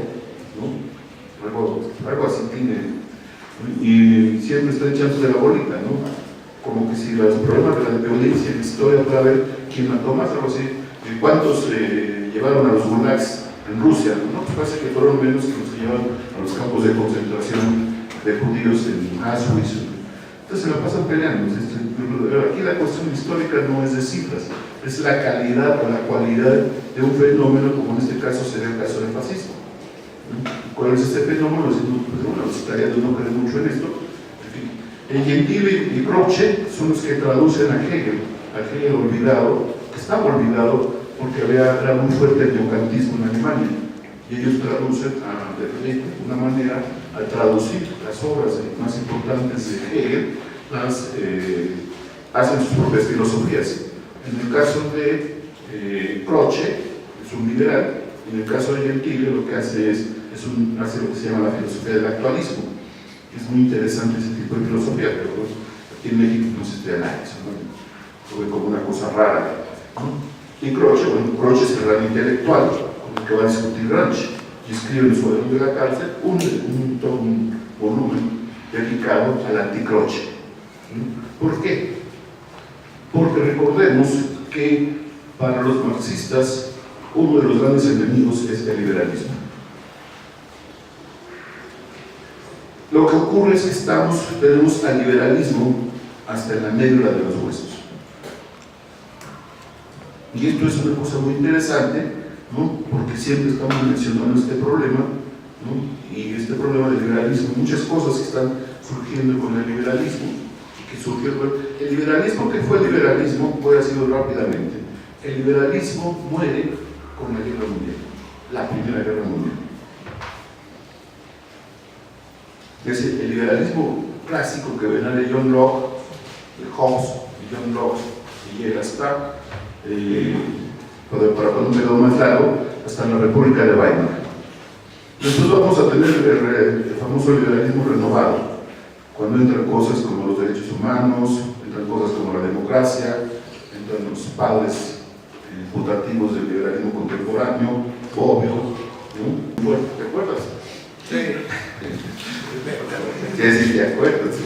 ¿no? Algo así tiene, ¿no? Y siempre está echando de la bolita, ¿no? Como que si los problemas de la violencia en la historia puede haber quien mató más, algo así. ¿Cuántos llevaron a los gulags en Rusia? No, pues parece que fueron menos que los que llevaron a los campos de concentración de judíos en Auschwitz. Entonces se la pasan peleando. Aquí la cuestión histórica no es de cifras, es la calidad o la cualidad de un fenómeno, como en este caso sería el caso del fascismo. ¿Cuál es este fenómeno? Pues, bueno, los italianos no creen mucho en esto. En fin, Gentile y Croce son los que traducen a Hegel olvidado, que estaba olvidado porque era muy fuerte el neocantismo en Alemania, y ellos traducen de una manera, al traducir las obras más importantes de Hegel, hacen sus propias filosofías. En el caso de Croce, es un liberal. En el caso de Gentile, lo que hace hace lo que se llama la filosofía del actualismo, que es muy interesante ese tipo de filosofía, pero pues, aquí en México no se estudia nada eso, ¿no? Lo ve como una cosa rara, ¿no? Y Croce, bueno, Croce es el gran intelectual con el que va a discutir Gramsci, y escribe en los cuadernos de la cárcel todo un volumen dedicado al anticroche. ¿Por qué? Porque recordemos que para los marxistas uno de los grandes enemigos es el liberalismo. Lo que ocurre es que tenemos al liberalismo hasta en la médula de los huesos. Y esto es una cosa muy interesante, ¿no? Porque siempre estamos mencionando este problema, ¿no? Y este problema del liberalismo, muchas cosas que están surgiendo con el liberalismo, el liberalismo, ¿qué fue el liberalismo? Voy a decirlo rápidamente. El liberalismo muere con la Guerra Mundial, la Primera Guerra Mundial. Es el liberalismo clásico que venía de John Locke, de Hobbes, de John Locke, y llega hasta, para poner un pedo más largo, hasta la República de Weimar. Después vamos a tener el famoso liberalismo renovado, cuando entran cosas como los derechos humanos, entran cosas como la democracia, entran los padres putativos del liberalismo contemporáneo, obvio, ¿no? Bueno, ¿te acuerdas? Sí. Sí, te acuerdas.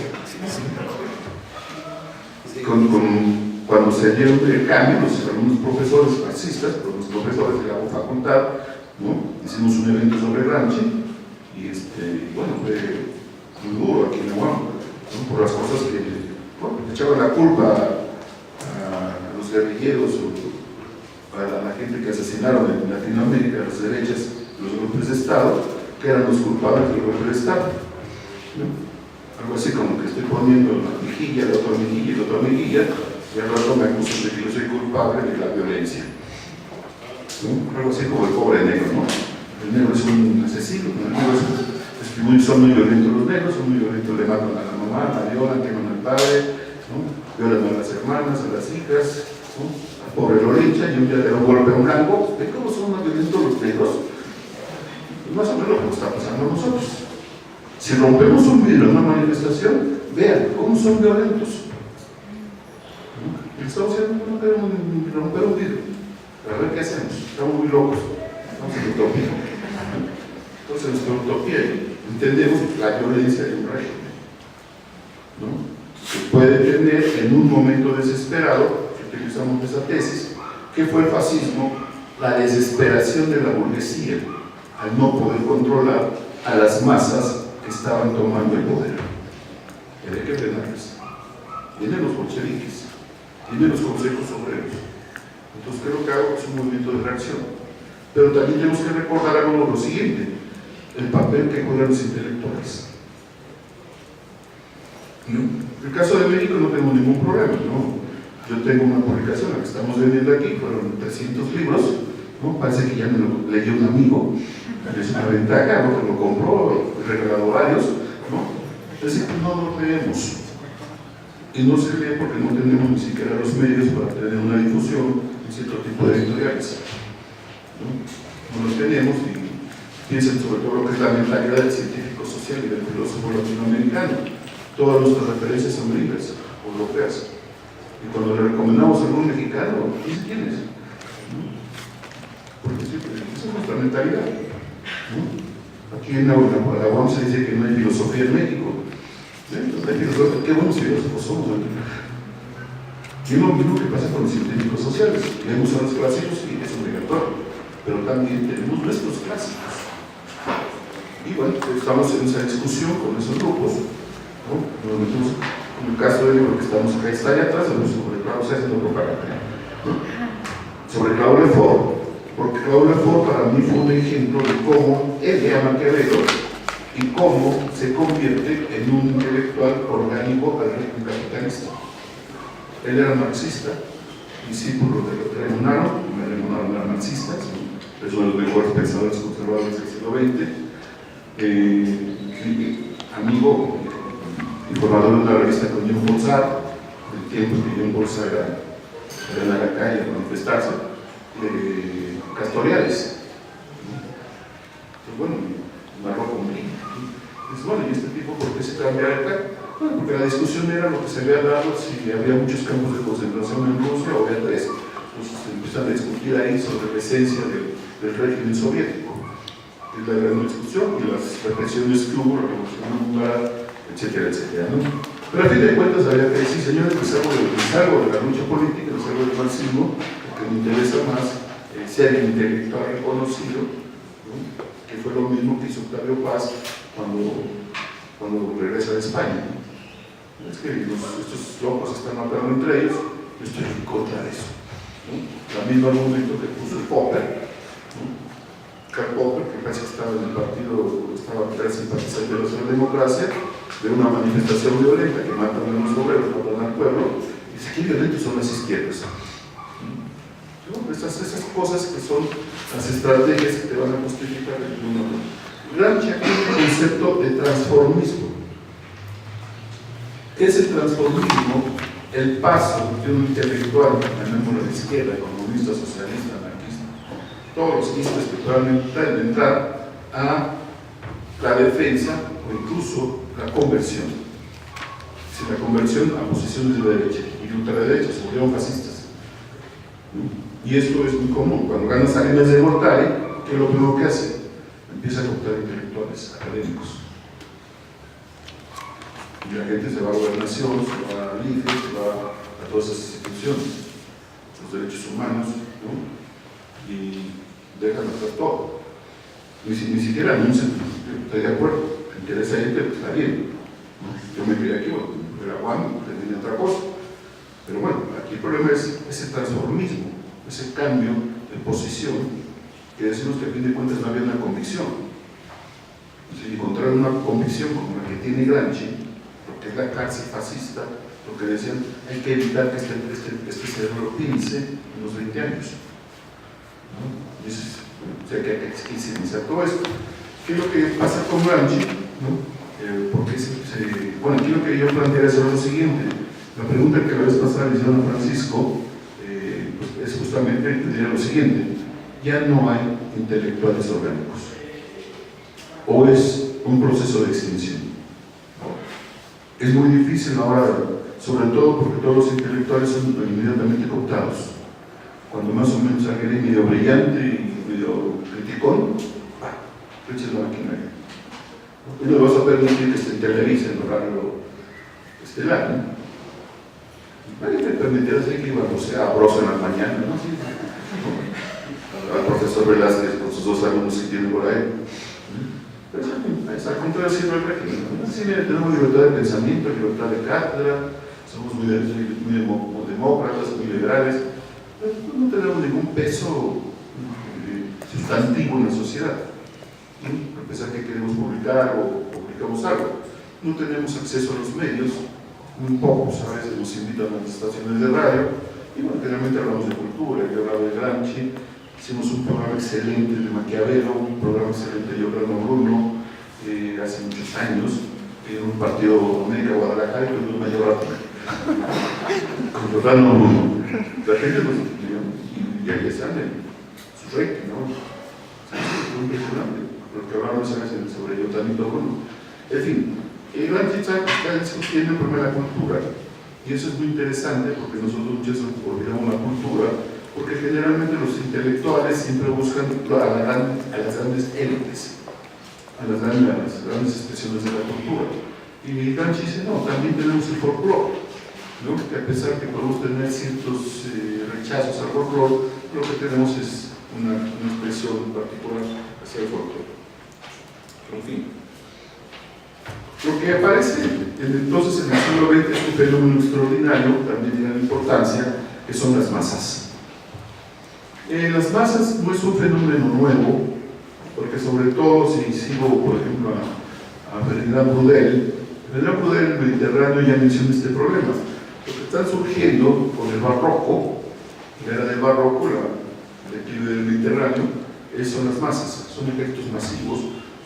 Cuando se dieron el cambio, algunos profesores marxistas, los profesores de la facultad, ¿no? Hicimos un evento sobre Gramsci y bueno, fue muy duro aquí en la UAM, ¿no? Por las cosas que le echaban la culpa a los guerrilleros o a la gente que asesinaron en Latinoamérica, a las derechas, los golpes de Estado, que eran los culpables del golpe de Estado, ¿no? Algo así como que estoy poniendo la mejilla, la otra mejilla y la otra mejilla, y al rato me acusan de que yo soy culpable de la violencia, ¿no? Algo así como el pobre negro, ¿no? El negro es un asesino, ¿no? El negro son muy violentos los negros, son muy violentos, le matan a la mamá, la violan, queman al padre, ¿no? Violan a las hermanas, a las hijas, ¿no? Al pobre lo linchan y un día le da un golpe a un algo. ¿Ven cómo son más violentos los negros? Pues más o menos lo que nos está pasando a nosotros. Si rompemos un vidrio en una manifestación, vean cómo son violentos. ¿No? Estamos haciendo romper un vidrio. A ver qué hacemos. Estamos muy locos. Estamos en utopía. Entonces, en nuestra utopía entendemos la violencia de un régimen, ¿no? Se puede tener en un momento desesperado, que utilizamos esa tesis, que fue el fascismo, la desesperación de la burguesía al no poder controlar a las masas que estaban tomando el poder. Y hay que frenarles. Vienen los bolcheviques, vienen los consejos obreros. Entonces creo que es un movimiento de reacción. Pero también tenemos que recordar algo lo siguiente: el papel que juegan los intelectuales. En el caso de México no tengo ningún problema, ¿no? Yo tengo una publicación, la que estamos vendiendo aquí, fueron 300 libros, ¿no? Parece que ya me lo leyó un amigo, es una ventaja, ¿no? Que lo compró, regalado varios, ¿no? Es decir, no lo leemos. Y no se lee porque no tenemos ni siquiera los medios para tener una difusión en cierto tipo de editoriales, ¿no? No los tenemos y piensen sobre todo lo que es la mentalidad del científico social y del filósofo latinoamericano. Todas nuestras referencias son libres, europeas. Y cuando le recomendamos a algún mexicano, dice quién es. ¿No? Porque esa es nuestra mentalidad, ¿no? Aquí en la UAM se dice que no hay filosofía en México. ¿Sí? No hay filosofía. Qué buenos filósofos somos. Y lo mismo que pasa con los científicos sociales. Leemos a los clásicos y es obligatorio. Pero también tenemos nuestros clásicos. Y bueno, estamos en esa discusión con esos grupos, ¿no? Nos metemos en el caso del libro que estamos acá, está allá atrás, sobre Claudio haciendo propaganda, ¿no? Sobre Claudio Lefort, porque Claudio Lefort para mí fue un ejemplo de cómo él llama Maquiavelo y cómo se convierte en un intelectual orgánico al régimen capitalista. Él era marxista, discípulo de Remunaro, Remunaro era marxista, es uno de los mejores pensadores conservadores del siglo XX, amigo y formador de una revista con John Bolsar, en tiempos que John Bolsar era a la calle a manifestarse, Castoriales. Entonces, bueno, Marco Convino. Entonces, bueno, ¿y este tipo por qué se cambia de acá? Bueno, porque la discusión era lo que se había dado, si había muchos campos de concentración en Rusia o había tres. Entonces empiezan a discutir ahí sobre la esencia del régimen soviético. Es la gran discusión y las reflexiones que hubo, la revolución húngara, etcétera, etcétera, ¿no? Pero a fin de cuentas había que decir, señores, pues salgo de la lucha política, salgo del marxismo, porque me interesa más ser intelectual reconocido, ¿no? Que fue lo mismo que hizo Octavio Paz cuando regresa de España, ¿no? Es que estos locos están matando entre ellos, yo estoy en contra de eso, ¿no? El mismo argumento que puso Popper, ¿no? Karl Popper, que casi estaba en el partido, estaba casi simpatizante de la socialdemocracia, de una manifestación violenta que matan a los obreros, matan al pueblo, y dice, qué violentos son las izquierdas. ¿No? Esas cosas que son las estrategias que te van a justificar el mundo. Gramsci aquí tiene un concepto de transformismo. ¿Qué es el transformismo? El paso de un intelectual, llamémoslo de izquierda, comunista, socialista, anarquista, todos los istas que puedan entrar a la defensa o incluso la conversión. Si la conversión a posiciones de derecha y de ultraderecha se volvieron fascistas. Y esto es muy común. Cuando gana Salinas de Gortari, ¿qué es lo primero que hace? Empieza a captar intelectuales, académicos. Y la gente se va a Gobernación, se va a IFE, se va a todas esas instituciones, los derechos humanos, ¿no? Y dejan hacer todo. Ni siquiera anuncian, estoy de acuerdo, me interesa gente, está bien, ¿no? Yo me crié aquí, bueno, era Juan, tenía otra cosa, pero bueno, aquí el problema es ese transformismo, ese cambio de posición, que decimos que a fin de cuentas no había una convicción. Si encontraron una convicción como la que tiene Gramsci, lo que es la cárcel fascista, lo que decían, hay que evitar que este cerebro pince en los 20 años, ¿no? Y eso es, o sea, que hay que iniciar todo esto. ¿Qué es lo que pasa con Gramsci? ¿No? Porque bueno, aquí lo que yo plantearía es lo siguiente. La pregunta que la vez pasada le hicieron a Francisco pues es justamente diría lo siguiente: ya no hay intelectuales orgánicos, o es un proceso de extinción. Es muy difícil ahora, sobre todo porque todos los intelectuales son inmediatamente cooptados. Cuando más o menos alguien medio brillante y medio criticón, eches la maquinaria. Y no vas a permitir que se televise en horario estelar, ¿no? Nadie te permitirá seguir que iba a Broso en la mañana, ¿no? Sí. Al profesor Velázquez con sus 2 alumnos que tiene por ahí. Pero es al contrario, sirve el régimen. Sí, mire, tenemos libertad de pensamiento, libertad de cátedra, somos muy demócratas, muy liberales, pero no tenemos ningún peso sustantivo en la sociedad. A pesar que queremos publicar o publicamos algo, no tenemos acceso a los medios, muy pocos a veces nos invitan a las estaciones de radio, y bueno, generalmente hablamos de cultura, yo hablaba de Gramsci, hicimos un programa excelente de Maquiavelo, un programa excelente de Giordano Bruno, hace muchos años, en un partido América Guadalajara, que es un mayor arte, con Giordano Bruno. La gente nos y ahí están en su rating, ¿no? Es impresionante, lo que hablamos a veces sobre Giordano Bruno. En fin, Gramsci está discutiendo el problema de la cultura, y eso es muy interesante porque nosotros muchas veces olvidamos la cultura, porque generalmente los intelectuales siempre buscan a las grandes élites, a las grandes expresiones de la cultura. Y Gramsci dice, no, también tenemos el folclore, ¿no? Que a pesar que podemos tener ciertos rechazos al folclore, lo que tenemos es una expresión particular hacia el folclore. En fin. Lo que aparece entonces en el siglo XX es un fenómeno extraordinario, también de gran importancia, que son las masas. Las masas no es un fenómeno nuevo, porque sobre todo si sigo, por ejemplo, a Ferdinand Brudel en el Mediterráneo ya menciona este problema. Lo que están surgiendo con el barroco, la era del barroco, el declive del Mediterráneo, son las masas, son efectos masivos,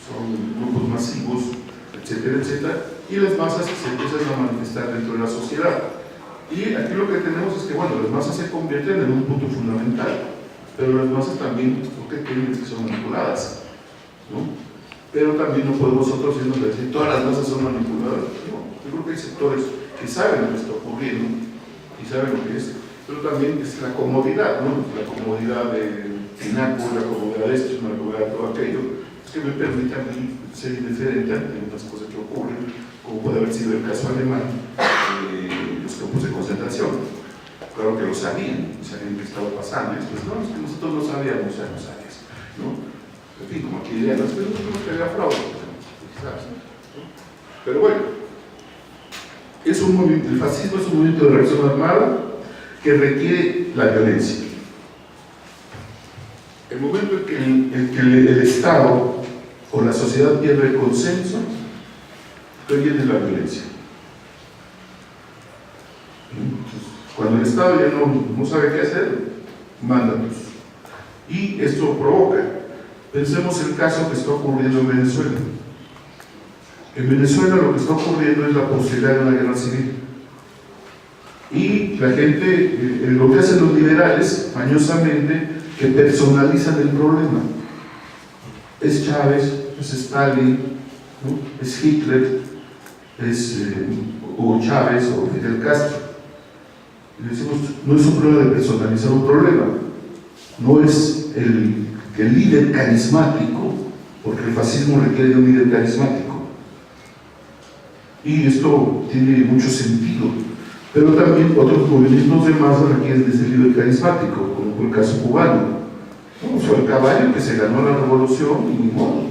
son grupos masivos, etcétera, etcétera, y las masas se empiezan a manifestar dentro de la sociedad. Y aquí lo que tenemos es que, bueno, las masas se convierten en un punto fundamental, pero las masas también lo que tienen es que son manipuladas, ¿no? Pero también no podemos nosotros irnos a decir todas las masas son manipuladas. No, yo creo que hay sectores que saben lo que está ocurriendo y saben lo que es, pero también es la comodidad, ¿no? La comodidad del tinaco, la comodidad de esto, la comodidad de todo aquello, que me permite a mí ser indiferente ante unas cosas que ocurren, como puede haber sido el caso alemán, los campos de concentración. Claro que lo sabían que estaba pasando, y después, no, es que nosotros no sabíamos, ya no sabías, ¿no? En fin, como aquí dirían, no, es que nosotros que había fraude, ¿sabes? Pero bueno, es un movimiento, el fascismo es un movimiento de reacción armada que requiere la violencia. El momento en que el Estado o la sociedad pierde el consenso, viene la violencia. Entonces, cuando el Estado ya no sabe qué hacer, mándanos. Y esto provoca, pensemos el caso que está ocurriendo en Venezuela. En Venezuela lo que está ocurriendo es la posibilidad de una guerra civil. Y la gente, lo que hacen los liberales, mañosamente, que personalizan el problema. Es Chávez, es Stalin, ¿no? Es Hitler, es Hugo Chávez o Fidel Castro. Y decimos, no es un problema de personalizar un problema, no es el líder carismático, porque el fascismo requiere de un líder carismático. Y esto tiene mucho sentido, pero también otros movimientos de masa requieren de ese líder carismático, como fue el caso cubano. ¿No? Fue el caballo que se ganó la revolución y ni modo,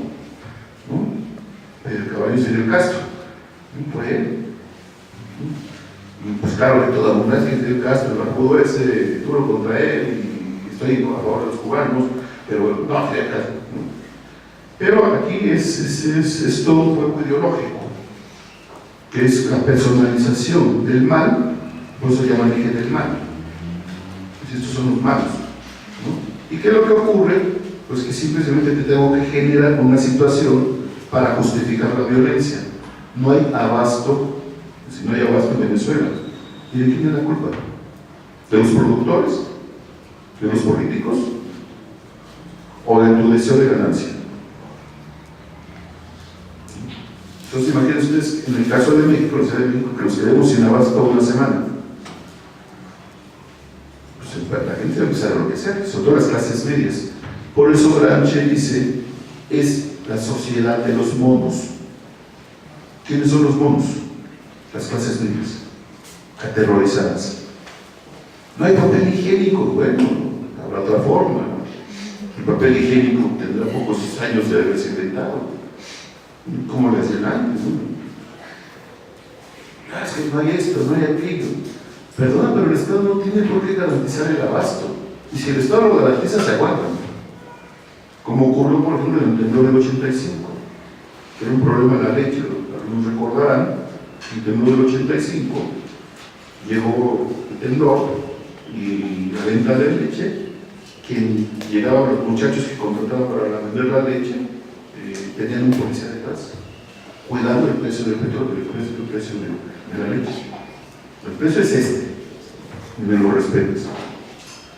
¿no? El caballo es Fidel Castro, y fue él. Y pues claro, que toda la abundancia que Fidel Castro, el barbudo ese, duro contra él, y estoy a favor de los cubanos, pero no, Fidel Castro, ¿no? Pero aquí es todo un juego ideológico, que es la personalización del mal, por eso llaman eje del mal. Pues estos son los malos, ¿no? ¿Y qué es lo que ocurre? Pues que simplemente te tengo que generar una situación para justificar la violencia. No hay abasto, si no hay abasto en Venezuela. ¿Y de quién es la culpa? ¿De los productores? ¿De los políticos? ¿O de tu deseo de ganancia? Entonces imagínense ustedes, en el caso de México, que nos quedemos sin abasto una semana. Pues la gente va a empezar a enloquecer, sobre todo las clases medias. Por eso Gramsci dice, es la sociedad de los monos. ¿Quiénes son los monos? Las clases medias, aterrorizadas. No hay papel higiénico, bueno, habrá otra forma. El papel higiénico tendrá pocos años de haberse inventado. ¿Cómo le hacían antes? Es que no hay esto, no hay aquello. Perdona, pero el Estado no tiene por qué garantizar el abasto. Y si el Estado lo garantiza, se aguantan. Como ocurrió, por ejemplo, en el temblor del 85, que era un problema de la leche. Algunos recordarán, el temblor del 85, llegó el temblor y la venta de leche, quien llegaban los muchachos que contrataban para vender la leche, tenían un policía detrás, cuidando el precio del petróleo, el precio de la leche. El precio es este, y me lo respetes.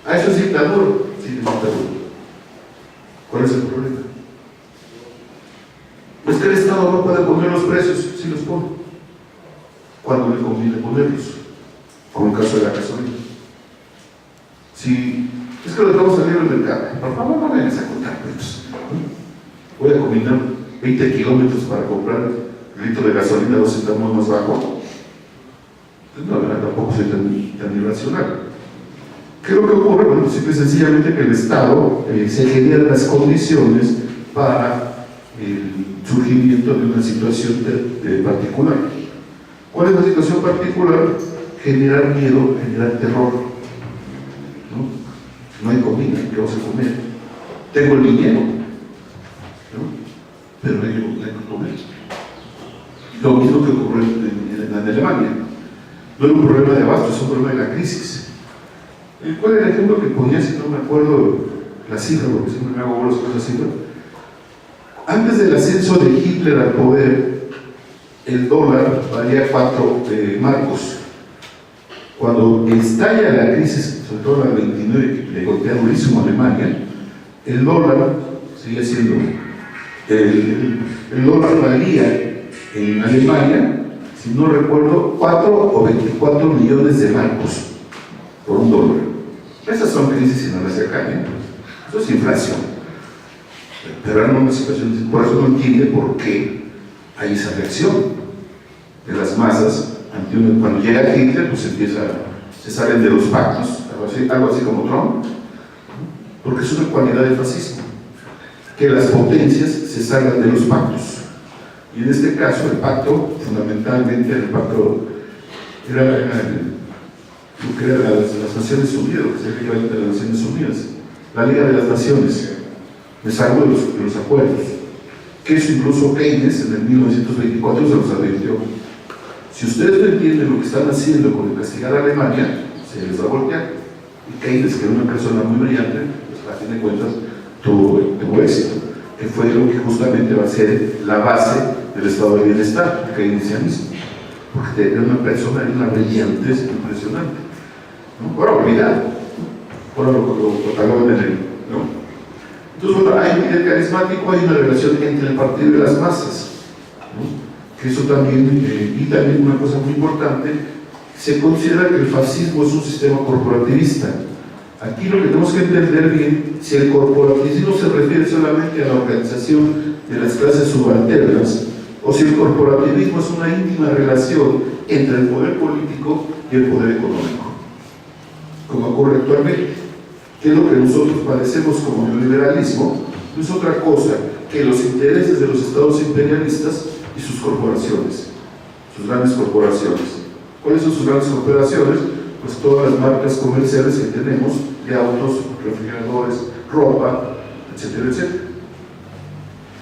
Eso es dictadura, sí, es dictadura. ¿Cuál es el problema? Pues que el Estado no puede poner los precios, sí los pone, cuando le conviene ponerlos, como el caso de la gasolina. Si es que lo dejamos salir al mercado, por favor no vengas a contar precios. Voy a combinar 20 kilómetros para comprar el litro de gasolina 2 centavos más bajo. No, tampoco soy tan irracional. ¿Qué es lo que ocurre? Bueno, simple y sencillamente que el Estado se genera las condiciones para el surgimiento de una situación particular. ¿Cuál es la situación particular? Generar miedo, generar terror. No hay comida, ¿qué vamos a comer? Tengo el dinero, pero no hay que comer. Lo mismo que ocurre en Alemania. No es un problema de abasto, es un problema de la crisis. ¿Cuál era el ejemplo que ponía? Si no me acuerdo la cifra, porque siempre me hago bolas con esa cifra. Antes del ascenso de Hitler al poder, el dólar valía 4 marcos. Cuando estalla la crisis, sobre todo en la 29, que le golpea durísimo a Alemania, el dólar sigue siendo. El dólar valía en Alemania, si no recuerdo, 4 o 24 millones de marcos por un dólar. Esas son crisis y no las de acá, ¿eh? Eso es inflación. pero era una situación, por eso no entiende por qué hay esa reacción de las masas ante cuando llega Hitler, pues se salen de los pactos, algo así como Trump, porque es una cualidad del fascismo, que las potencias se salgan de los pactos. Y en este caso el pacto, fundamentalmente el pacto era lo que era las Naciones Unidas, lo que es el equivalente de las Naciones Unidas, la Liga de las Naciones, me salgo de los acuerdos, que eso incluso Keynes en el 1924 se los advirtió. Si ustedes no entienden lo que están haciendo con el castigar a Alemania, se les va a voltear. Y Keynes, que era una persona muy brillante, pues a fin de cuentas tuvo éxito, que fue lo que justamente va a ser la base del estado de bienestar, el keynesianismo, porque era una persona, era una brillantez impresionante, ¿no? Ahora olvidado, ahora lo catalogan en el, ¿no? Entonces, bueno, hay un líder carismático, hay una relación entre el partido y las masas, ¿no? Que eso también, y también una cosa muy importante, se considera que el fascismo es un sistema corporativista. Aquí lo que tenemos que entender bien, si el corporativismo se refiere solamente a la organización de las clases subalternas, o si el corporativismo es una íntima relación entre el poder político y el poder económico, como ocurre actualmente, que es lo que nosotros padecemos como neoliberalismo, no es otra cosa que los intereses de los estados imperialistas y sus corporaciones, sus grandes corporaciones. ¿Cuáles son sus grandes corporaciones? Pues todas las marcas comerciales que tenemos de autos, refrigeradores, ropa, etcétera, etcétera.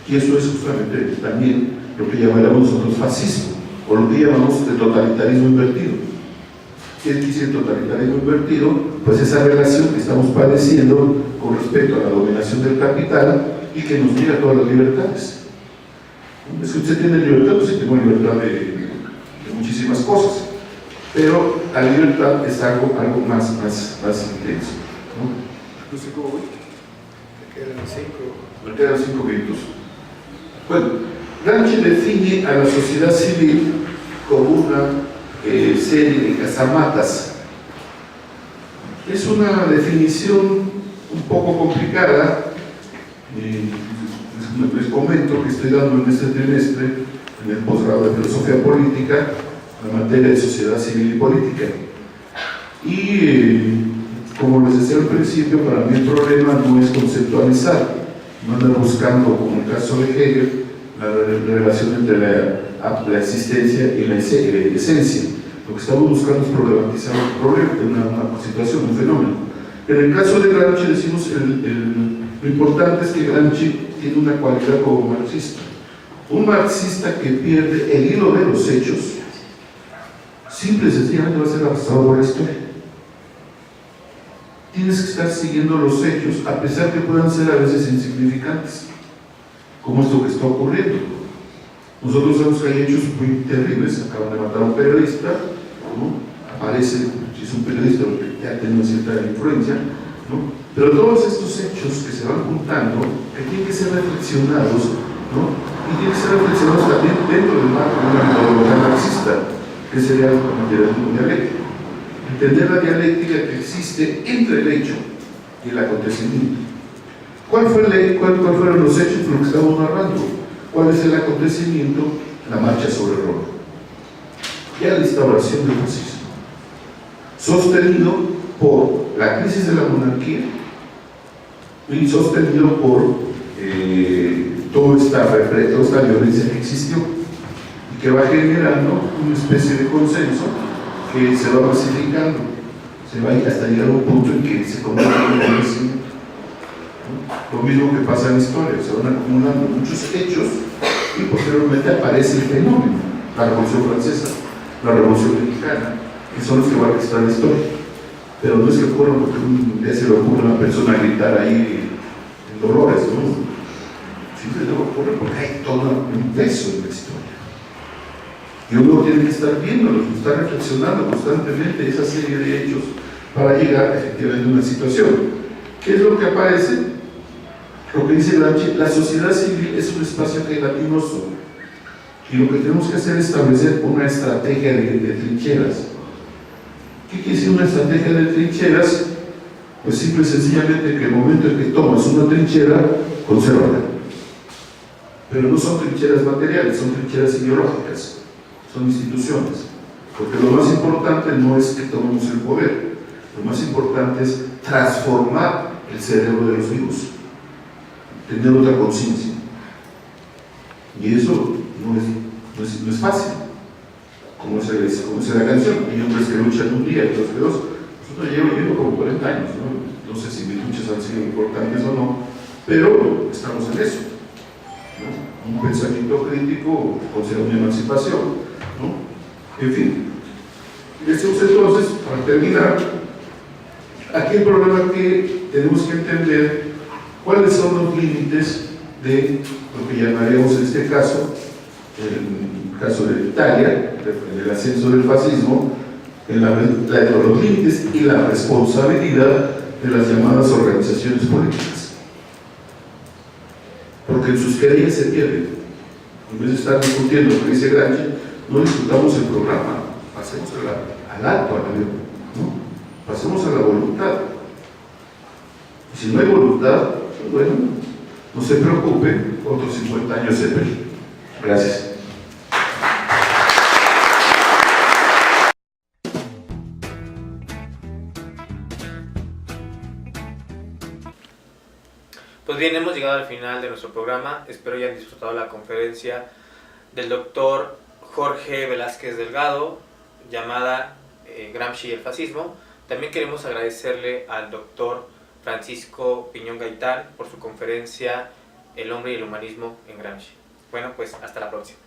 Y eso es justamente también lo que llamaremos nosotros fascismo, o lo que llamamos el totalitarismo invertido. ¿Qué dice el totalitarismo invertido? Pues esa relación que estamos padeciendo con respecto a la dominación del capital y que nos niega todas las libertades. Es que usted tiene libertad, pues sí tengo libertad de muchísimas cosas, pero la libertad es algo más intenso, ¿no? No sé cómo voy. Me quedan 5 minutos. Bueno, Gramsci define a la sociedad civil como una serie de casamatas. Es una definición un poco complicada. Les comento que estoy dando en este trimestre, en el posgrado de Filosofía Política, la materia de Sociedad Civil y Política. Y como les decía al principio, para mí el problema no es conceptualizar, no andar buscando, como el caso de Hegel, la relación entre la existencia y la esencia. Lo que estamos buscando es problematizar un problema, una situación, un fenómeno. En el caso de Gramsci decimos, lo importante es que Gramsci tiene una cualidad como marxista. Un marxista que pierde el hilo de los hechos, simple y sencillamente va a ser arrastrado por la historia. Tienes que estar siguiendo los hechos, a pesar que puedan ser a veces insignificantes, como esto que está ocurriendo. Nosotros sabemos que hay hechos muy terribles. Acaban de matar a un periodista, ¿no? Aparece, si es un periodista, porque ya tiene una cierta influencia, ¿no? Pero todos estos hechos que se van juntando, que tienen que ser reflexionados, ¿no? Y tienen que ser reflexionados también dentro del marco de una metodología marxista, que sería el materialismo dialéctico. Entender la dialéctica que existe entre el hecho y el acontecimiento. ¿Cuáles fueron los hechos de lo que estamos narrando? ¿Cuál es el acontecimiento? La marcha sobre Roma. Ya la instauración del fascismo, sostenido por la crisis de la monarquía y sostenido por toda esta violencia que existió y que va generando una especie de consenso que se va masificando, se va hasta llegar a un punto en que se convierte en violencia. Lo mismo que pasa en la historia, se van acumulando muchos hechos y posteriormente aparece el fenómeno, la Revolución Francesa, la Revolución Mexicana, que son los que van a registrar la historia. Pero no es que ocurra porque un día se le ocurre a una persona gritar ahí en Dolores, ¿no? Simplemente ocurre porque hay todo un peso en la historia. Y uno tiene que estar viéndolo, estar reflexionando constantemente esa serie de hechos para llegar efectivamente a una situación. ¿Qué es lo que aparece? Lo que dice Gramsci, la sociedad civil es un espacio gelatinoso y lo que tenemos que hacer es establecer una estrategia de trincheras. ¿Qué quiere decir una estrategia de trincheras? Pues simple y sencillamente que el momento en que tomas una trinchera, consérvala. pero no son trincheras materiales, son trincheras ideológicas, son instituciones. Porque lo más importante no es que tomemos el poder, lo más importante es transformar el cerebro de los vivos, tener otra conciencia. Y eso no es fácil, como dice la canción. Hay hombres que luchan un día y otros que dos. Nosotros llevo como 40 años, no sé si mis luchas han sido importantes o no, pero estamos en eso, ¿no? Un pensamiento crítico considera una emancipación, ¿no? En fin, decimos entonces, para terminar, aquí el problema que tenemos que entender cuáles son los límites de lo que llamaríamos en este caso, en el caso de Italia, en el ascenso del fascismo, los límites y la responsabilidad de las llamadas organizaciones políticas. Porque en sus querellas se pierden. En vez de estar discutiendo lo que dice Gramsci, no discutamos el programa, pasemos al acto, ¿no? Pasemos a la voluntad. Y si no hay voluntad, pues bueno, no se preocupen, otros 50 años se ven. Gracias. Pues bien, hemos llegado al final de nuestro programa. Espero hayan disfrutado la conferencia del doctor Jorge Velázquez Delgado, llamada Gramsci y el fascismo. También queremos agradecerle al doctor Francisco Piñón Gaitán por su conferencia El hombre y el humanismo en Gramsci. Bueno, pues hasta la próxima.